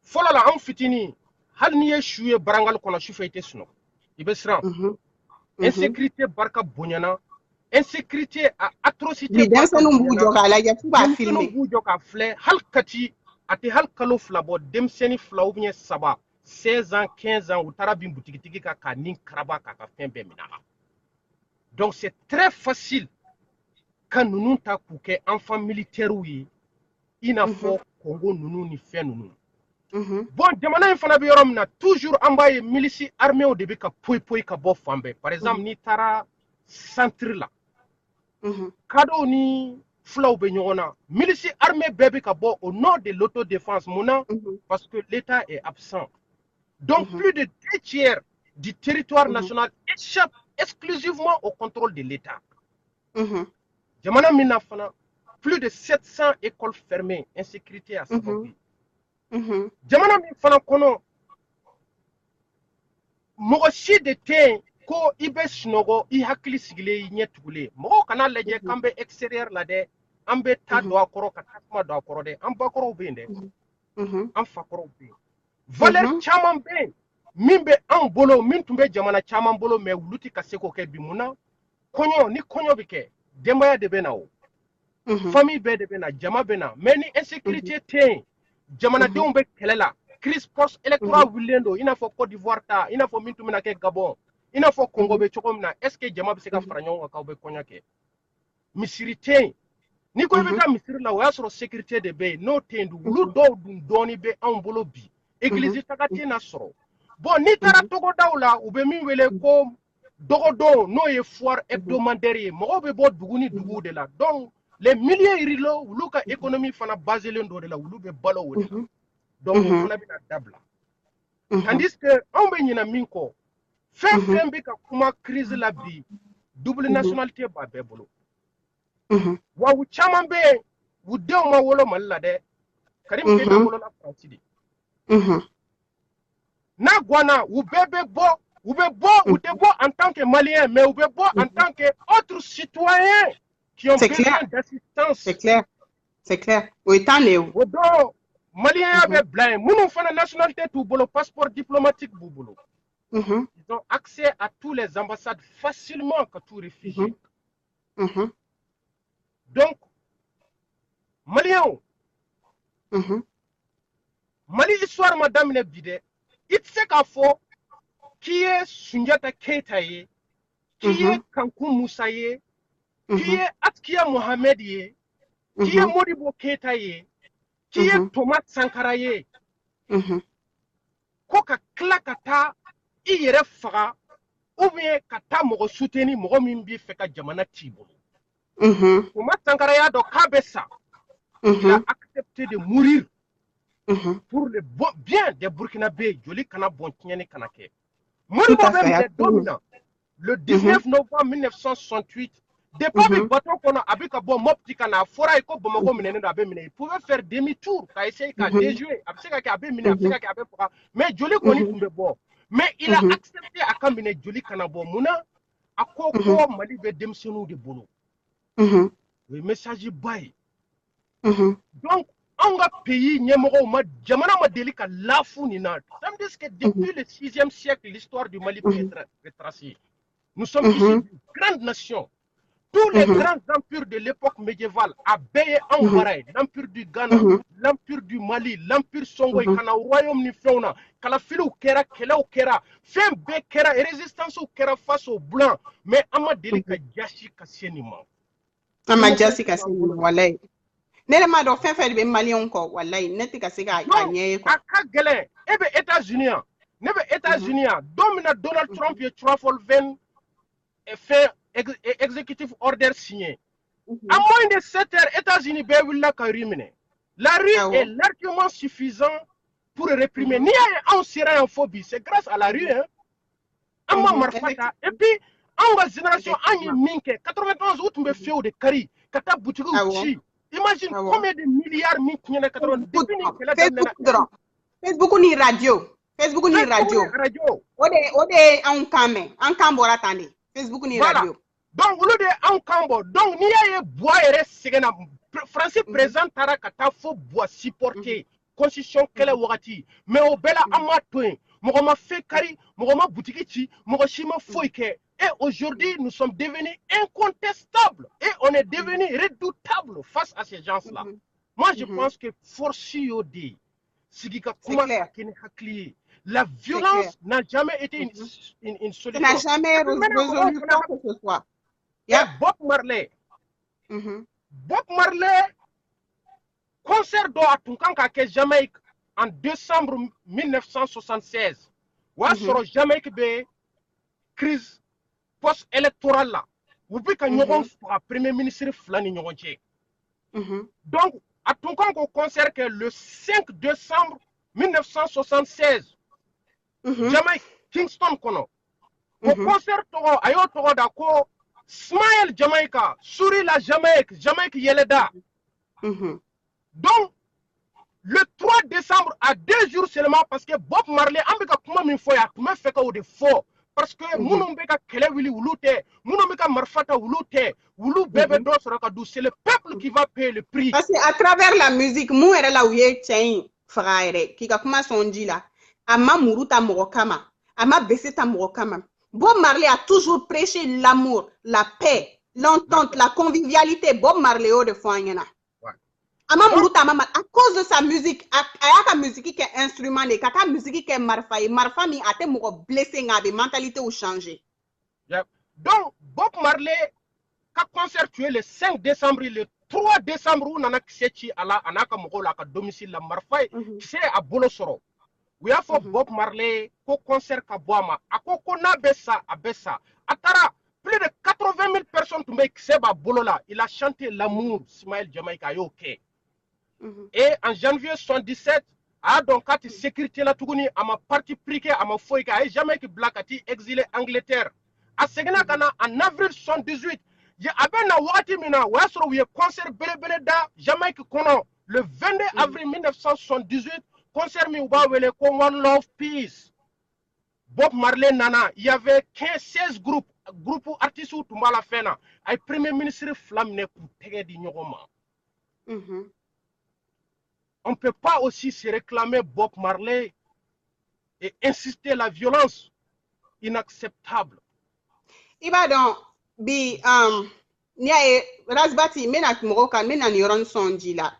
fɔlɔ la anw fitinin hali n'i ye su ye barangali kɔnɔ sufɛ i tɛ sunɔgɔ i bɛ siran insécurité barika bonyana insécurité a atrocité denmisɛnninw b'u jɔ k'a lajɛ f'u b'a filmer b'u jɔ k'a filɛ hali kati a tɛ hali kalo fila bɔ denmisɛnnin 2 ou bien 3 16 ans 15 ans u taara bin butigitigi kan k'a nin karaba k'a ka fɛn bɛɛ minɛ a la donc c'est très facile ka ninnu ta k'u kɛ enfants militaires ye i n'a fɔ Congo ninnu ni fɛn ninnu bon jamana in fana bɛ yɔrɔ min na toujours an b'a ye milices armés de bɛ ka poyi ka bɔ fan bɛɛ par exemple n'i taara centre la kadɔw ni fulaw bɛ ɲɔgɔn na milices armés bɛɛ bɛ ka bɔ au nom de l'autodéfense mun na parce que l'État est absent donc plus de 2 tiers du territoire national échappe exclusivement au contrôle de l'État jamana min na fana plus de 700 écoles fermées insécurité à sababu jamana min fana kɔnɔ mɔgɔ si de tɛ yen ko i bɛ sunɔgɔ i hakili sigilen i ɲɛ tugulen mɔgɔw kana lajɛ k'an bɛ extérieur la dɛ an bɛ taa don a kɔrɔ ka tasuma don a kɔrɔ dɛ an bakɔrɔw bɛ yen dɛ an fakɔrɔw bɛ yen valeur caman bɛ yen min bɛ anw bolo min tun bɛ jamana caman bolo mais wulu tɛ ka se k'o kɛ bi mun na kɔɲɔ ni kɔɲɔ bɛ kɛ denbaya de bɛ na o famille bɛɛ de bɛ na jama bɛ na mais ni insécurité tɛ yen jamanadenw bɛ kɛlɛ la crise post électorale wulilen don i n'a fɔ Côte d'Ivoire ta i n'a fɔ min tun bɛna kɛ Gabon i n'a fɔ Congo bɛ cogo min na est ce que jama bɛ se ka fara ɲɔgɔn kan k'aw bɛ kɔɲɔ kɛ misiri tɛ yen ni ko i bɛ taa misiri la o y'a sɔrɔ sécurité de bɛ yen n'o tɛ yen wulu dɔw dun dɔɔni bɛ anw bolo bi église taga tɛ na sɔrɔ bon n'i taara togodaw la u bɛ min wele ko dɔgɔdon n'o ye foire hebdomadaire ye mɔgɔw bɛ bɔ dugu ni duguw de la donc les milliers yirilo wulu ka économie fana baselen dɔ de la wulu bɛ balo o de la donc o fana bɛna dabila tandis que anw bɛ ɲinɛ min kɔ fɛn fɛn bɛ ka kuma crise la bi double nationalité b'a bɛɛ bolo wa u caman bɛ yen u denw ma wolo Mali la dɛ Karim Keita wolola Faransi de n'a guana u bɛɛ bɛ bɔ u tɛ bɔ en tant que malien mais u bɛ bɔ en tant que autres citoyens qui ont besoin d'assistance. C'est clair. O ye temps de ye o. O don maliyɛnya bɛ bila yen minnu fana nationalité t'u bolo passeport diplomatique b'u bolo. Ils ont accès à tous les ambassades facilement ka t'u réfugier. Donc maliyɛnw Mali histoire ma daminɛ bi dɛ i tɛ se k'a fɔ k'i ye Sunjata Keita ye k'i ye Kanku Musa ye k'i ye Atkiya Mohamed ye k'i ye Modibo Keita ye k'i ye Thomas Sankara ye ko ka tila ka taa i yɛrɛ faga ou bien ka taa mɔgɔ soutenir mɔgɔ min b'i fɛ ka jamana t'i bolo Thomas Sankara y'a dɔn k'a bɛ sa il a accepté de mourir pour le bien des Burkinabés joli kana bɔn tiɲɛni kana kɛ Modibo bɛ minɛ don min na le 19 novembre 1968 depuis bɛ bateau kɔnɔ a bɛ ka bɔ Mopti ka na a fɔra ye ko Bamako minɛnen don a bɛ minɛ il pouvait faire demi tour ka essayer ka déjouer a bɛ se ka kɛ a bɛ minɛ a bɛ se ka kɛ a bɛ faga mais joli kɔni tun bɛ bɔ mais il a accepté a ka minɛ joli kana bɔ mun na a ko ko Mali bɛ denmisɛnninw de bolo o ye message ba ye donc anw ka pays ɲɛmɔgɔw ma jamana ma deli ka lafu nin na ça veut dire que depuis le 6e siècle l'histoire du Mali peut être retracée nous sommes ici une grande nation tous les grands empires de l'époque médiévale a bɛɛ ye anw mara ye l'empire du Ghana l'empire du Mali l'empire Songhai kana royaume ni fɛnw na kalafiliw kɛra kɛlɛw kɛra fɛn bɛɛ kɛra résistancew kɛra face aux blancs mais an ma deli ka jasi ka se nin ma an ma jasi ka se nin ma walayi ne yɛrɛ m'a dɔn fɛn fɛn de bɛ maliyɛnw kɔ walayi ne tɛ ka se k'a ɲɛ ye quoi a ka gɛlɛn e bɛ États-Unis yan ne bɛ États-Unis yan don min na Donald Trump ye Trump fait executive order signé à moins de 7 heures États-Unis bɛɛ wulila ka rue minɛ la rue est largement suffisant pour réprimer n'i y'a ye anw sera yan fo bi c'est grâce à la rue hein an ma marifa ta et puis anw ka génération an ye min kɛ 91 u tun bɛ fiyɛw de kari ka taa butigiw ci imagine combien de milliards min tiɲɛna 91 depuis ni kɛlɛ daminɛna Facebook ni radio o de anw kan mɛn an kan bɔra tan de Facebook ni radio donc olu de anw kan bɔ donc n'i y'a ye Buwa yɛrɛ sɛgɛnna Faransi président taara ka taa fo Buwa supporter constitution kɛlɛ wagati mais o bɛɛ la an ma to yen mɔgɔ ma fɛn kari mɔgɔ ma butigi ci mɔgɔ si ma foyi kɛ et aujourd'hui nous sommes devenus incontestables et on est devenus redoutables face à ces gens-là moi je pense que force y'o de ye sigi ka kuma ka kɛ ni hakili ye la violence n'a jamais été une solution. N'a jamais résolu quoi que ce soit. Bob Marley, concert dɔ a tun kan ka kɛ Jamaïque en décembre 1976. O y'a sɔrɔ Jamaïque bɛ crise post-électorale la. U bɛ ka ɲɔgɔn faga premier ministre fila ni ɲɔgɔn cɛ. Donc a tun kan k'o concert kɛ le 5 décembre 1976. Jamaïque Kingston kɔnɔ o concert tɔgɔ a y'o tɔgɔ da ko Smile Jamaica souris la Jamaïque yɛlɛda donc le 3 décembre à 2 jours seulement parce que Bob Marley an bɛ ka kuma min fɔ yan a tun bɛ fɛ ka o de fɔ parce que munun be ka kele wili wulute munun be ka marfata wulute wulu bebe do soro ka du c'est le peuple qui va payer le prix. Parce que à travers la musique mu era la uye tien frère qui ka kuma sonji la ama muruta morokama ama beseta morokama. Bob Marley a toujours prêché l'amour, la paix, l'entente, la convivialité. Bob Marley au de Foyana. À cause de sa musique, à musique qui est instrument, les kaka musique qui est marfa mi a été blessé, la mentalité ou changé. Donc, Bob Marley, quand concert tué le 5 décembre, le 3 décembre, on a qui à la domicile la marfa, qui c'est à Bolosoro. We have for Bob Marley, ko concert ka boama, ako ko na bessa, abessa. Atara, plus de 80 000 personnes tombées qui seba bolola. Il a chanté l'amour, Ismaël Jamaïca, ok. Et en janvier 77, a donc quand sécurité la Tougouni, à ma parti priqué, à ma foïka, et jamais que Black a été exilé Angleterre. À Segna Ghana, en avril 78, il y a un wati mina, ou est-ce que concert bele da, Jamaïque kono, le 22 avril 1978, concert mi uba wele ko One Love Peace. Bob Marley nana, il y avait 16 groupes artistes ou tout la fena. Ay premier ministre flamne pour tege di nyogoma. On ne peut pas aussi se réclamer Bob Marley et insister la violence inacceptable. Iba donc bi niae Razbati menak morokan menan yoron sonji la.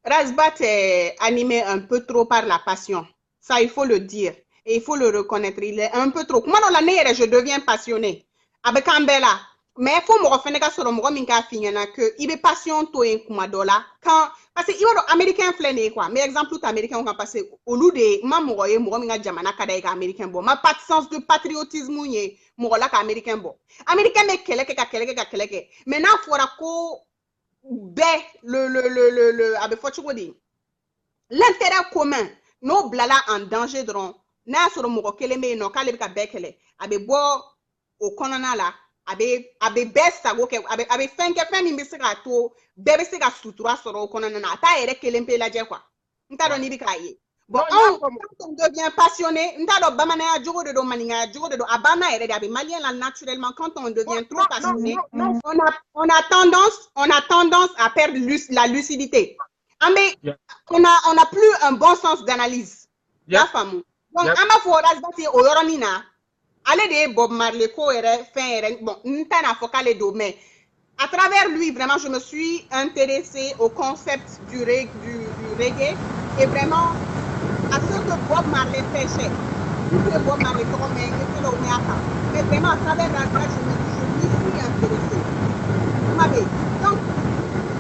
Razbat est animé un peu trop par la passion. Ça, il faut le dire. Et il faut le reconnaître. Il est un peu trop. Moi, dans l'année, je deviens passionné. Avec Ambella. Mais il faut me refaire sur le moment que il est passion to en kumadola quand parce que il est américain flené quoi. Mais exemple tout américain on va passer au lieu de ma moye mo minga jamana kada e américain bon. Ma pas de sens de patriotisme ni mo la ka américain bon. Américain me keleke. Maintenant fora ko l'intérêt commun no blala en danger dron na sur mo kele me no kale ka bekele abe bo o konana la abe besta go ke abe fenke femi mbisi ka to bebe se ka sutura soro o konana na ta ere kele mpe la je quoi nta do ni bi ka ye bon quand on devient passionné nta do bamana ya jogo de do maninga jogo de do abana ere de abe malien là naturellement quand on devient trop passionné on a tendance à perdre la lucidité. Mais on a plus un bon sens d'analyse. La femme. Donc, ama fo rasbati o yoronina. Allez de Bob Marley ko ere fin bon, n'tana focale do mais à travers lui vraiment je me suis intéressée au concept du reggae et vraiment à ce que Bob Marley pêchait. Bob Marley mais vraiment à travers la grâce je m'y suis intéressée. Donc,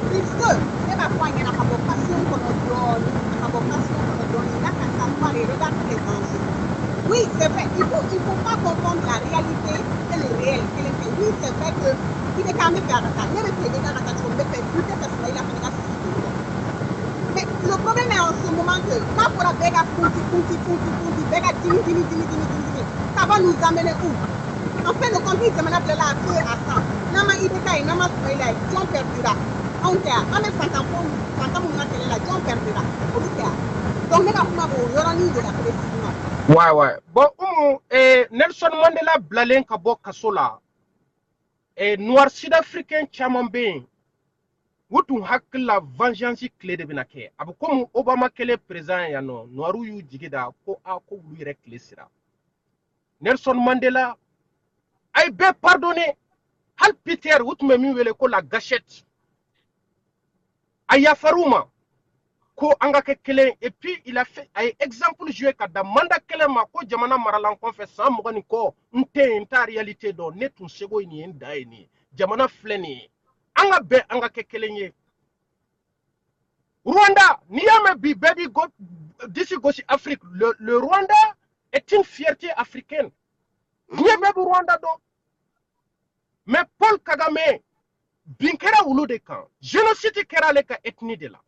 puisque c'est ma foi, il y a une vocation qu'on a donnée, regarde les enjeux. Oui, c'est vrai, il faut pas confondre la réalité et le réel. Oui, c'est vrai que il est quand même faire ça. Il y a des gens qui ont fait lutter parce qu'il a fait ça. Mais le problème est en ce moment que quand on a béga béga dimi, ça va nous amener où? En fait, le conflit c'est maintenant là à feu à sang. Nama ideka nama spoiler, John perdura. On te a, même quand on a télé la John perdura. Donc, nous avons yoroni de la précision. Ouais. Bon, Nelson Mandela blalen kabo kasola. Et noir sud-africain chamambe. Wutu hakla vengeance clé de benake. Abu comme Obama kele présent yano, noiru yu jigida ko a ko wure clé sira. Nelson Mandela ay be pardonné. Hal Peter wut me mi wele ko la gâchette. Aya faruma ko anga ke kelen et puis il a fait ay exemple joué ka da manda kelen ma ko jamana maralan ko fait sans mo ni ko nta réalité do netun sego ni ndai ni jamana fleni anga be anga ke kelen ye Rwanda ni yame bi baby go d'ici gauche Afrique le Rwanda est une fierté africaine. Ni yame Rwanda do. Mais Paul Kagame, Binkera Oulu de Kan, génocide kera le ka ethnie de la.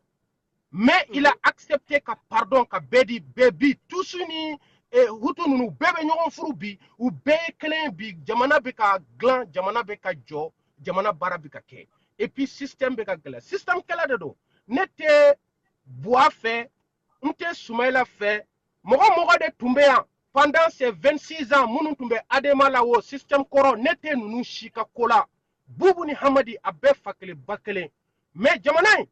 Mais il a accepté ka pardon ka bedi bebi tout suni et hutu nunu bebe nyon furubi ou be kelen bi jamana be ka glan jamana be ka jo jamana bara be ka ke. Et puis système be ka gla. Système kala de do. Nete bois fait, nte Soumaïla fait, mogo de Tumbeya. pendant ces 26 ans minnu tun bɛ adema la o système kɔrɔ ne tɛ ninnu si ka ko la bubu ni hamadi a bɛɛ fa kelen ba kelen mais jamana in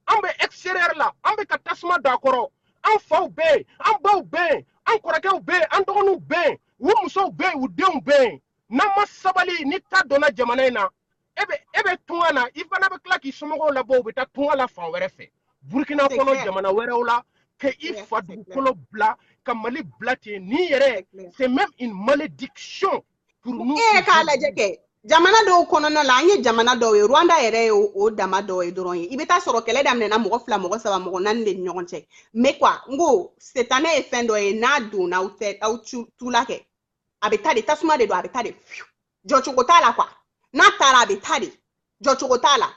an bɛ extérieur la an bɛ ka tasuma don a kɔrɔ an faw bɛ yen an baw bɛ yen an kɔrɔkɛw bɛ yen an dɔgɔninw bɛ yen u musow bɛ yen u denw bɛ yen n'an ma sabali ni ta donna jamana in na e bɛ tunga na i fana bɛ tila k'i somɔgɔw labɔ u bɛ taa tunga la fan wɛrɛ fɛ burukina kɔnɔ jamana wɛrɛw la que i fa dugukolo bila ka Mali bila ten ni yɛrɛ c'est même une malédiction pour nous. K'a lajɛ kɛ jamana dɔw kɔnɔna la an ye jamana dɔw ye Rwanda yɛrɛ ye o dama dɔw ye dɔrɔn ye i bɛ taa sɔrɔ kɛlɛ daminɛna mɔgɔ 2 mɔgɔ 3 mɔgɔ 4 de ni ɲɔgɔn cɛ mais quoi n ko sitanɛ ye fɛn dɔ ye n'a donna aw tula kɛ a bɛ taa de tasuma de don a bɛ taa de jɔcogo t'a la quoi n'a taara a bɛ taa de jɔcogo t'a la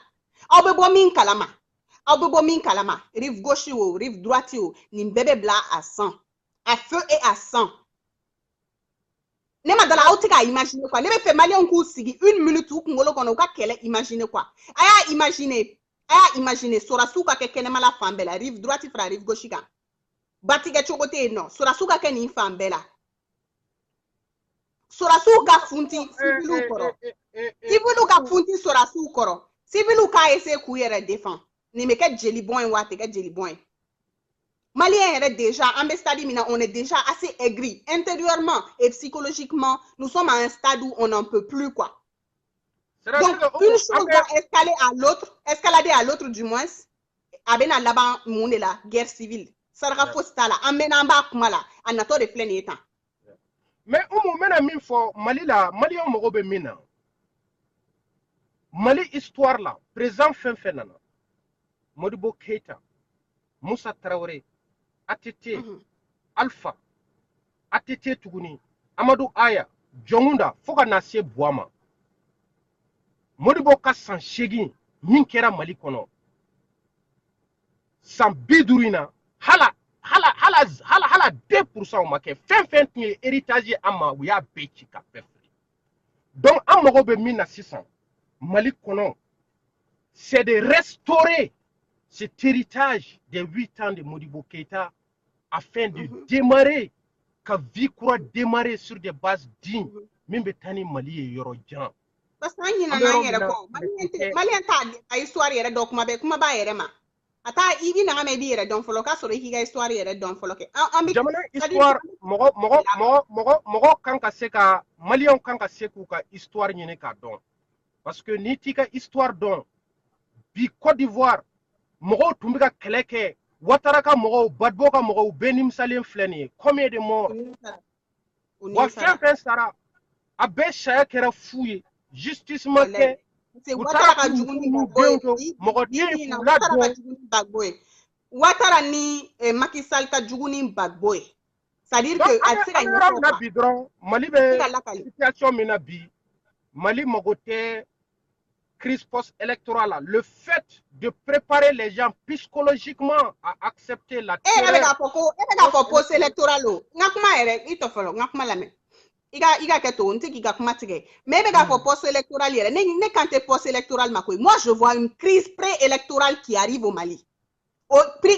aw bɛ bɔ min kalama rive gauche ou rive droite ou nin bɛɛ bɛ bila à 100 à feu et à 100 ne ma dala aw tɛ k'a imaginer quoi ne bɛ fɛ maliyɛnw k'u sigi 1 minute u kunkolo kɔnɔ u ka kɛlɛ imaginer quoi a y'a imaginer sɔrɔdasiw ka kɛ kɛnɛmala fan bɛɛ la rive droite fara rive gauche kan batigɛ cogo tɛ yen nɔ sɔrɔdasiw ka kɛ nin fan bɛɛ la sɔrɔdasiw ka funti civiliw kɔrɔ civiliw ka funti sɔrɔdasiw kɔrɔ civiliw k'a essayer k'u yɛrɛ défend nin bɛ kɛ jeli bɔn ye wa a tɛ kɛ jeli bɔn ye Maliens yɛrɛ déjà en bɛ stade min na on est déjà assez aigri intérieurement et psychologiquement nous sommes à un stade où on n'en peut plus quoi donc une chose doit escalader à l'autre du moins a bɛna laban mun de la guerre civile saraka fosi t'a la an mɛna an b'a kuma la a natɔ de filɛ nin ye tan mais umu mena min fɔ Mali la maliyɛnw mago bɛ min na Mali histoire la président fɛn fɛn nana Modibo Keita Musa Traoré ATT Alpha ATT tuguni Amadou Aya Jongunda fo ka na se Boama Modibo ka san 8 min kɛra Mali kɔnɔ san 50 in na hala 2% ma kɛ fɛn fɛn tun ye héritage ye an ma u y'a bɛɛ ci ka bɛɛ fili donc an mago bɛ min na sisan Mali kɔnɔ c'est de restaurer cet héritage des 8 ans de Modibo Keita afin de démarrer, que vie pourra démarrer sur des bases dignes, même Betani Mali et Yorojan. Parce que Malien ta histoire yɛrɛ dɔn kuma bɛɛ kuma b'a yɛrɛ ma a taa i nana mɛn i b'i yɛrɛ dɔn fɔlɔ k'a sɔrɔ i k'i ka histoire yɛrɛ dɔn fɔlɔ kɛ jamana histoire mɔgɔ kan ka se ka Maliens kan ka se k'u ka histoire ɲini k'a dɔn parce que n'i t'i ka histoire dɔn bi Côte d'Ivoire mɔgɔw tun bɛ ka kɛlɛ kɛ Ouattara ka mɔgɔw Gbagbo ka mɔgɔw bɛɛ nimisalen filɛ nin ye combien de morts wa fɛn fɛn sara a bɛɛ sariya kɛra fu ye justice ma kɛ Ouattara ni Macky Sall ka jugu ni Gbagbo ye c'est-à-dire que a se ka ɲɛfɔ bi dɔrɔn Mali bɛ situation min na bi Mali mago tɛ crise post-électorale, le fait de préparer les gens psychologiquement à accepter la terreur. Post-électoral, moi je vois une crise pré-électorale qui arrive au Mali.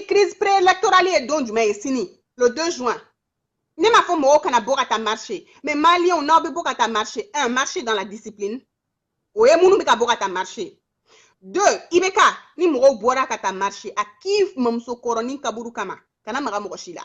Crise pré-électorale est donc le 2 juin. Ne m'a fait moi qu'on a marché, mais Mali on a beaucoup à marcher. Un marché dans la discipline. Oye munu bika boka ta marché 2 ibeka ni mɔgɔw bɔra ka ta marché a k'i mamuso kɔrɔ ni kaburu kama kana maga mɔgɔ si la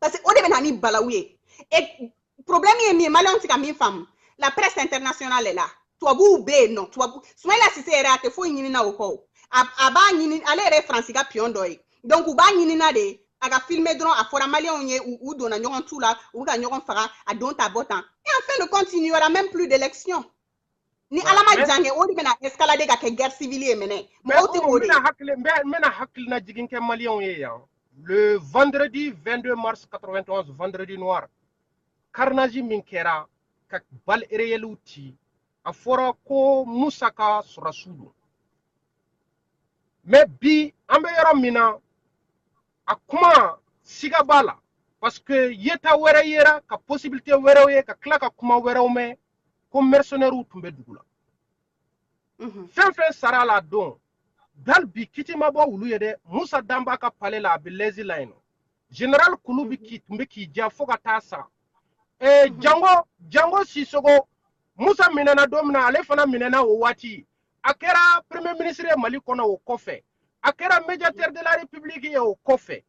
parce que o de bɛ na ni balawu ye et problème ye min ye maliyɛnw tɛ ka min faamu la presse internationale est là tubabuw bɛ yen nɔ tubabu Soumaïla Cissé yɛrɛ a tɛ foyi ɲinina o kɔ a b'a ɲini ale yɛrɛ ye Faransi ka pion dɔ ye donc u b'a ɲinina de a ka filmer dɔrɔn a fɔra maliyɛnw ye u donna ɲɔgɔn tu la u bɛ ka ɲɔgɔn faga a don ta bɔ tan et en fin de compte il n'y aura même plus d'élection. Ni alama jange o de bɛna escalader ka kɛ guerre civile ye mɛnɛ mɔgɔw tɛ k'o de mena hakilina jigin kɛ maliyɛnw ye yan le vendredi 22 mars 91 vendredi noir carnage min kɛra ka bal réels ci a fɔra ko Musa ka sɔrɔdasiw don mais bi an bɛ yɔrɔ min na a kuma siga b'a la parce que yeta wɛrɛ yera ka possibilité wɛrɛw ye ka tila ka kuma wɛrɛw mɛn ko mercenaires tun bɛ dugu la fɛn fɛn sara la don dal bi kiti ma bɔ wulu ye dɛ Musa Damba ka palais la a bɛ lɛzi la yen nɔ général Kouloubi qui tumbe qui dia fo ka taa sa Django Sissoco Moussa minɛna don min na ale fana minɛna o waati a kɛra premier ministre ye Mali kɔnɔ o kɔfɛ a kɛra médiateur de la République ye o kɔfɛ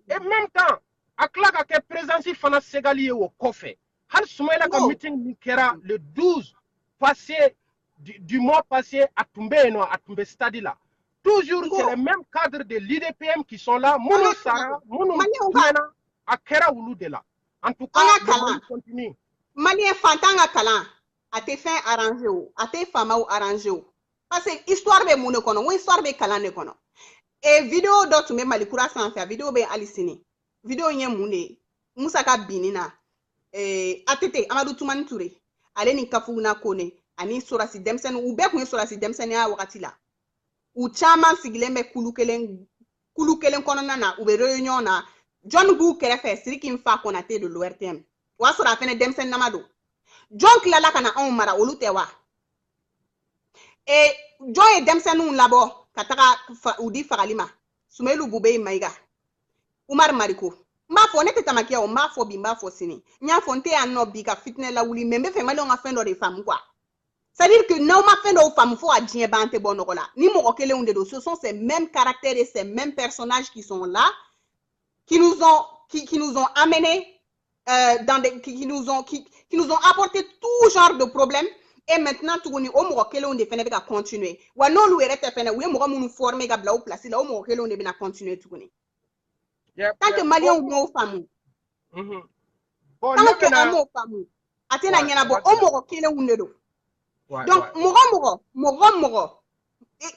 et même temps a tila ka kɛ présidence fana segali ye o kɔfɛ hali Soumaïla ka meeting min kɛra le 12 passé du mois passé à Tumbé non à Tumbé stade là toujours c'est les mêmes cadres de l'IDPM qui sont là Mounou Sara Mounou Tumena a kɛra olu de la en tout cas on continue Malien fantanga kalan a te fin arrangé ou a te fama ou arrangé ou parce que histoire be moun kono ou histoire be kalan ne kono et vidéo do tumbe Malikura sans faire vidéo be alisini vidéo nye moun Moussa ka binina atete Amadou Toumani Touré ale ni kafu na kone ani sorasi demsen ou be kun sorasi demsen ya wakati la ou chaman sigilembe kulu kelen kono na ou be réunion na John Bou kerefe Sirikin Fa Konaté de l'ORTM wa sora fene demsen namado John Klala kana on mara olutewa et John e demsen un labo kataka udi fagalima Sumelu Bube Maiga Umar Mariko ma fo ne tetamakia o ma fo bi ma fo sini nya fonte anno bi ka fitne la wuli membe fe mali on a fin do de femme quoi c'est à dire que non ma fin do femme fo adien bante bonokola ni mo okele unde do ce sont ces mêmes caractères et ces mêmes personnages qui sont là qui nous ont amenés qui nous ont apporté tout genre de problèmes et maintenant tout ni o mo kele on de fene ka continuer wa no lu erete fene we mo mu former ga bla o place là o mo kele on de na continuer tout ni tant que malien ou femme tant que amo femme atena nyana bo o mo kele on de do donc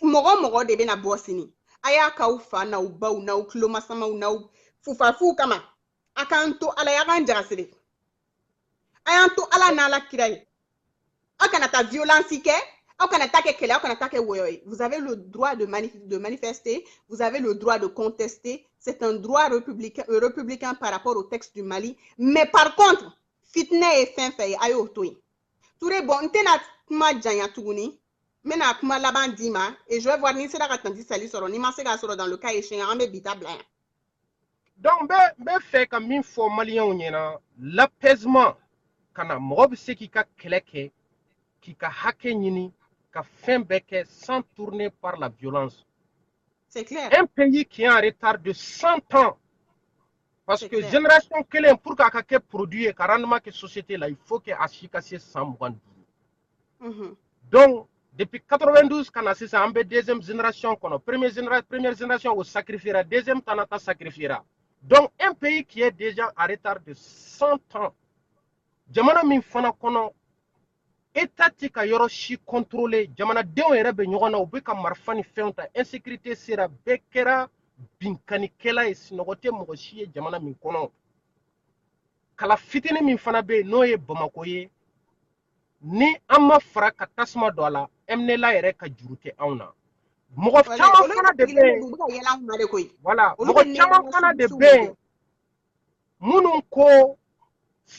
mogo de bena bossini aya ka ufa na uba na uklo masama na fufafu kama akanto ala ya ganja sele ayanto ala na la kirai akana ta violence ke akana ta ke kele akana ta ke woyoy vous avez le droit de manifester vous avez le droit de contester c'est un droit républicain par rapport au texte du Mali mais par contre fitne et fin fait ayo toy touré bon tena kuma janya tuguni mena kuma laban dima et je vais voir ni c'est la katandi sali soro ni masega soro dans le cas échéant ambe bitable donc be fait comme une fois malien nyena l'apaisement kana mob se ki ka keleke ki ka hake nyini ka fin beke sans tourner par la violence c'est clair un pays qui est en retard de 100 ans parce que clair. Génération kelen pour ka ke produit ka rendement que société là il faut que ashika se 100 donc depuis 92 kana sisa ambe deuxième génération kono première génération au sacrifiera deuxième tanata sacrifiera donc un pays qui est déjà en retard de 100 ans jamana min fana kono état ti ka yoro shi contrôler jamana denw yɛrɛ bɛ ɲɔgɔn na u bɛ ka marifa ni fɛnw ta insécurité sera bɛɛ kɛra binkanikɛla ye sinɔgɔ tɛ mɔgɔ si ye jamana min kɔnɔ kala fitini min fana bɛ yen n'o ye Bamako ye ni an ma fara ka tasuma don a la MNLA yɛrɛ ka juru tɛ anw na mɔgɔ caman fana de bɛ yen voilà mɔgɔ caman fana de bɛ yen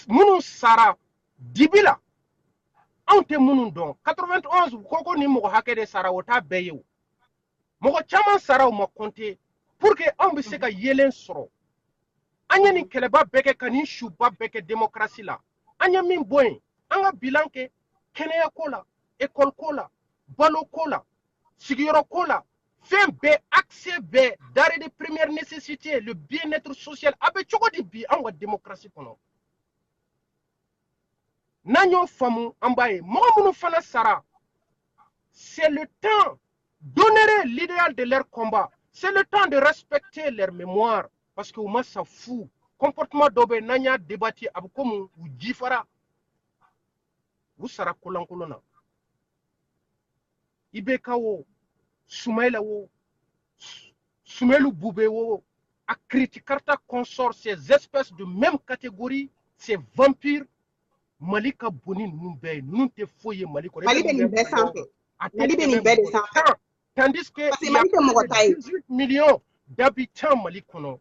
minnu sara dibi la anw tɛ minnu dɔn 91 ko ni mɔgɔ hakɛ de sara o t'a bɛɛ ye o mɔgɔ caman sara o ma compter pour que anw bɛ se ka yelen sɔrɔ an ye nin kɛlɛba bɛɛ kɛ ka nin suba bɛɛ kɛ démocratie la an ye min bɔ yen an ka bilan kɛ kɛnɛyako la école ko la balo ko la sigiyɔrɔ ko la fɛn bɛɛ accès bɛɛ denrées de première nécessité le bien-être social a bɛ cogo di bi anw ka démocratie kɔnɔ n'an y'o faamu an b'a ye mɔgɔ minnu fana sara c'est le temps d'honorer l'idéal de leur combat c'est le temps de respecter leur mémoire parce que u ma sa fu comportement dɔ bɛ yen n'an y'a débattu a bɛ komi u jifara u sara kolankolon na IBK wo Soumaïla wo Soumelu Bube wo Akriti Karta consort ces espèces de même catégorie ces vampires Mali ka boni ninnu bɛɛ ye ninnu tɛ foyi ye Mali kɔnɔ Mali bɛ nin bɛɛ sanfɛ Mali bɛ nin bɛɛ de sanfɛ tandis que parce que Mali tɛ mɔgɔ ta ye 18 millions d'habitants Mali kɔnɔ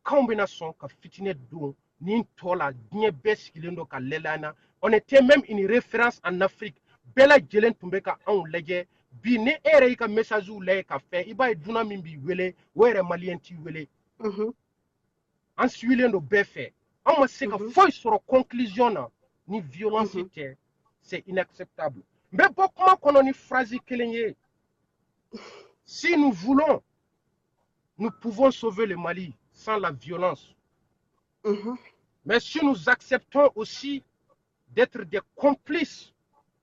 k'anw bɛna sɔn ka fitinɛ don nin tɔ la diɲɛ bɛɛ sigilen don ka lɛlɛ an na on était même une référence en Afrique bɛɛ lajɛlen tun bɛ ka anw lajɛ bi ni e yɛrɛ y'i ka messages lajɛ ka fɛn i b'a ye dunan min b'i wele o yɛrɛ maliyɛn t'i wele an sigilen don bɛɛ fɛ an ma se ka foyi sɔrɔ conclusion na ni violence tɛ c'est inacceptable n bɛ bɔ kuma kɔnɔ ni phrase kelen ye si nous voulons nous pouvons sauver le Mali sans la violence mais si nous acceptons aussi d'être des complices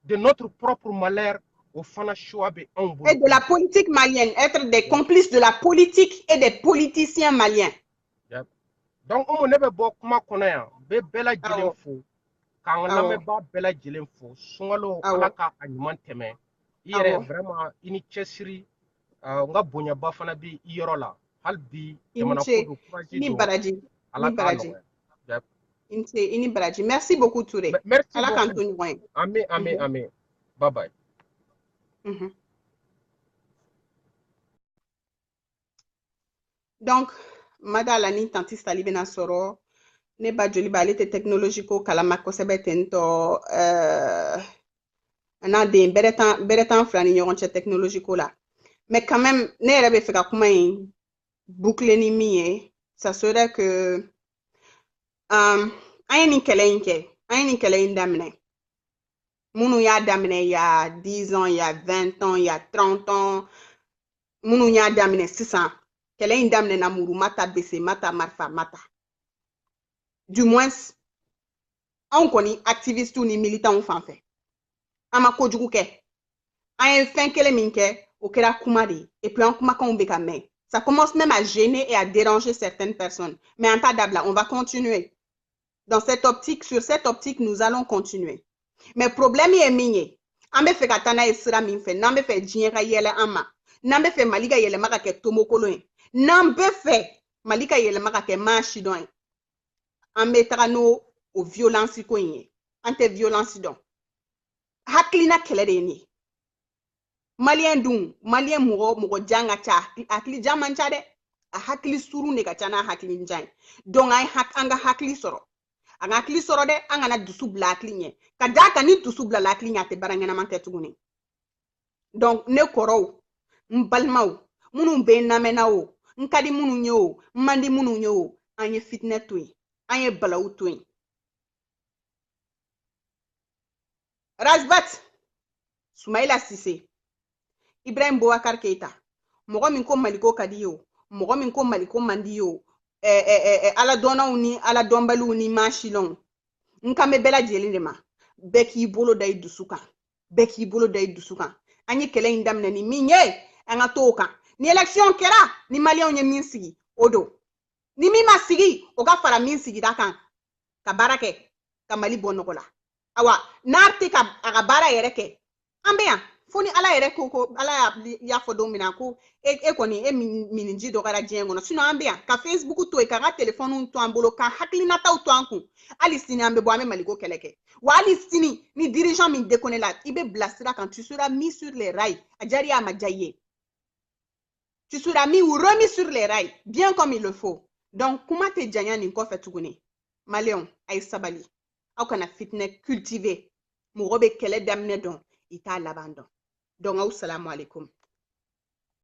de notre propre malheur au fana choix be an bolo et de la politique malienne, être des complices de la politique et des politiciens maliens. Donc on ne bɛ bɔ kuma kɔnɔ yan bɛ bɛɛ lajɛlen fo k'an ka lamɛnbaa bɛɛ lajɛlen fo sunkalo ala ka a ɲuman tɛmɛ i yɛrɛ vraiment i ni cɛsiri n ka bonyaba fana bɛ i yɔrɔ la hali bi jamana ko don courage don ala k'a nɔgɔya. Ini Baraji. Merci beaucoup, Touré. Merci beaucoup. Amen, amen, amen. Bye bye. Donc, madala ni tanti sali bena soro ne ba joli ba te technologie ko kala makosebe tento ana de beretan flani ñogon ci technologie ko la. Mais quand même ne yere be fe ka kuma yin boucler ni mi ça serait que ayeni kele damine munu ya damine ya 10 ans ya 20 ans ya 30 ans munu ya damine 600 kele damine na muru mata bese mata marfa mata du moins on koni activiste ni militant fan fait ama ko jugu ke ayen fin kele minke o kera kumari et puis en kuma kan be ka men ça commence même à gêner et à déranger certaines personnes mais en tas d'abla on va continuer dans cette optique, sur cette optique, nous allons continuer. Mais le problème est migné. Ambe fe katana esira min fe, nambe fe jinra yele ama. Nambe fe malika yele maka ke tomokolo. Nambe fe malika yele maka ke manchi don. Ambe tarano o violence ko yin. Ante violence don. Haklina kelede ni. Malien dun, malien mugo janga cha, akli jaman cha de. A hakli suru ne ka chana hakli njay. Donc ay anga hakli soro. Anga hakli soro de anga na dusu bla akli ka daka ni dusu bla la akli te barangena mante tuguni. Donc ne koro mbalmaw munu be namena o nkadi munu nyo mandi munu nyo anye fitnet tui anye balaw tui Razbat Soumaïla Cissé Ibrahim Boubacar Keita mogo min ko maliko kadiyo mogo min ko maliko mandiyo ala donaw ni ala dombalu ni machilon nkame bela jelinde ma beki bolo day dusukan anye kele indamna ni minye anga toka ni election kera ni malion nye min sigi odo ni mi ma sigi o ga fara min sigi dakan ka barake ka mali bonogola awa narte ka aga bara yereke ambeya foni ala yere ko ala ya fodo mina ko e koni e mininji do gara jengo no sino ambeya ka Facebook to e ka telephone to ambolo ka haklina taw to anku ali sini ambe bo ame maliko keleke wa ali sini ni dirigeant min déconner là ibe blasira quand tu seras mis sur les rails ajari amajaye tu seras mis ou remis sur les rails bien comme il le faut donc comment te janya ni ko fetuguni maléon ay sabali aw kana fitne cultiver mo robe kele damne don ita labandon donc assalamu alaikum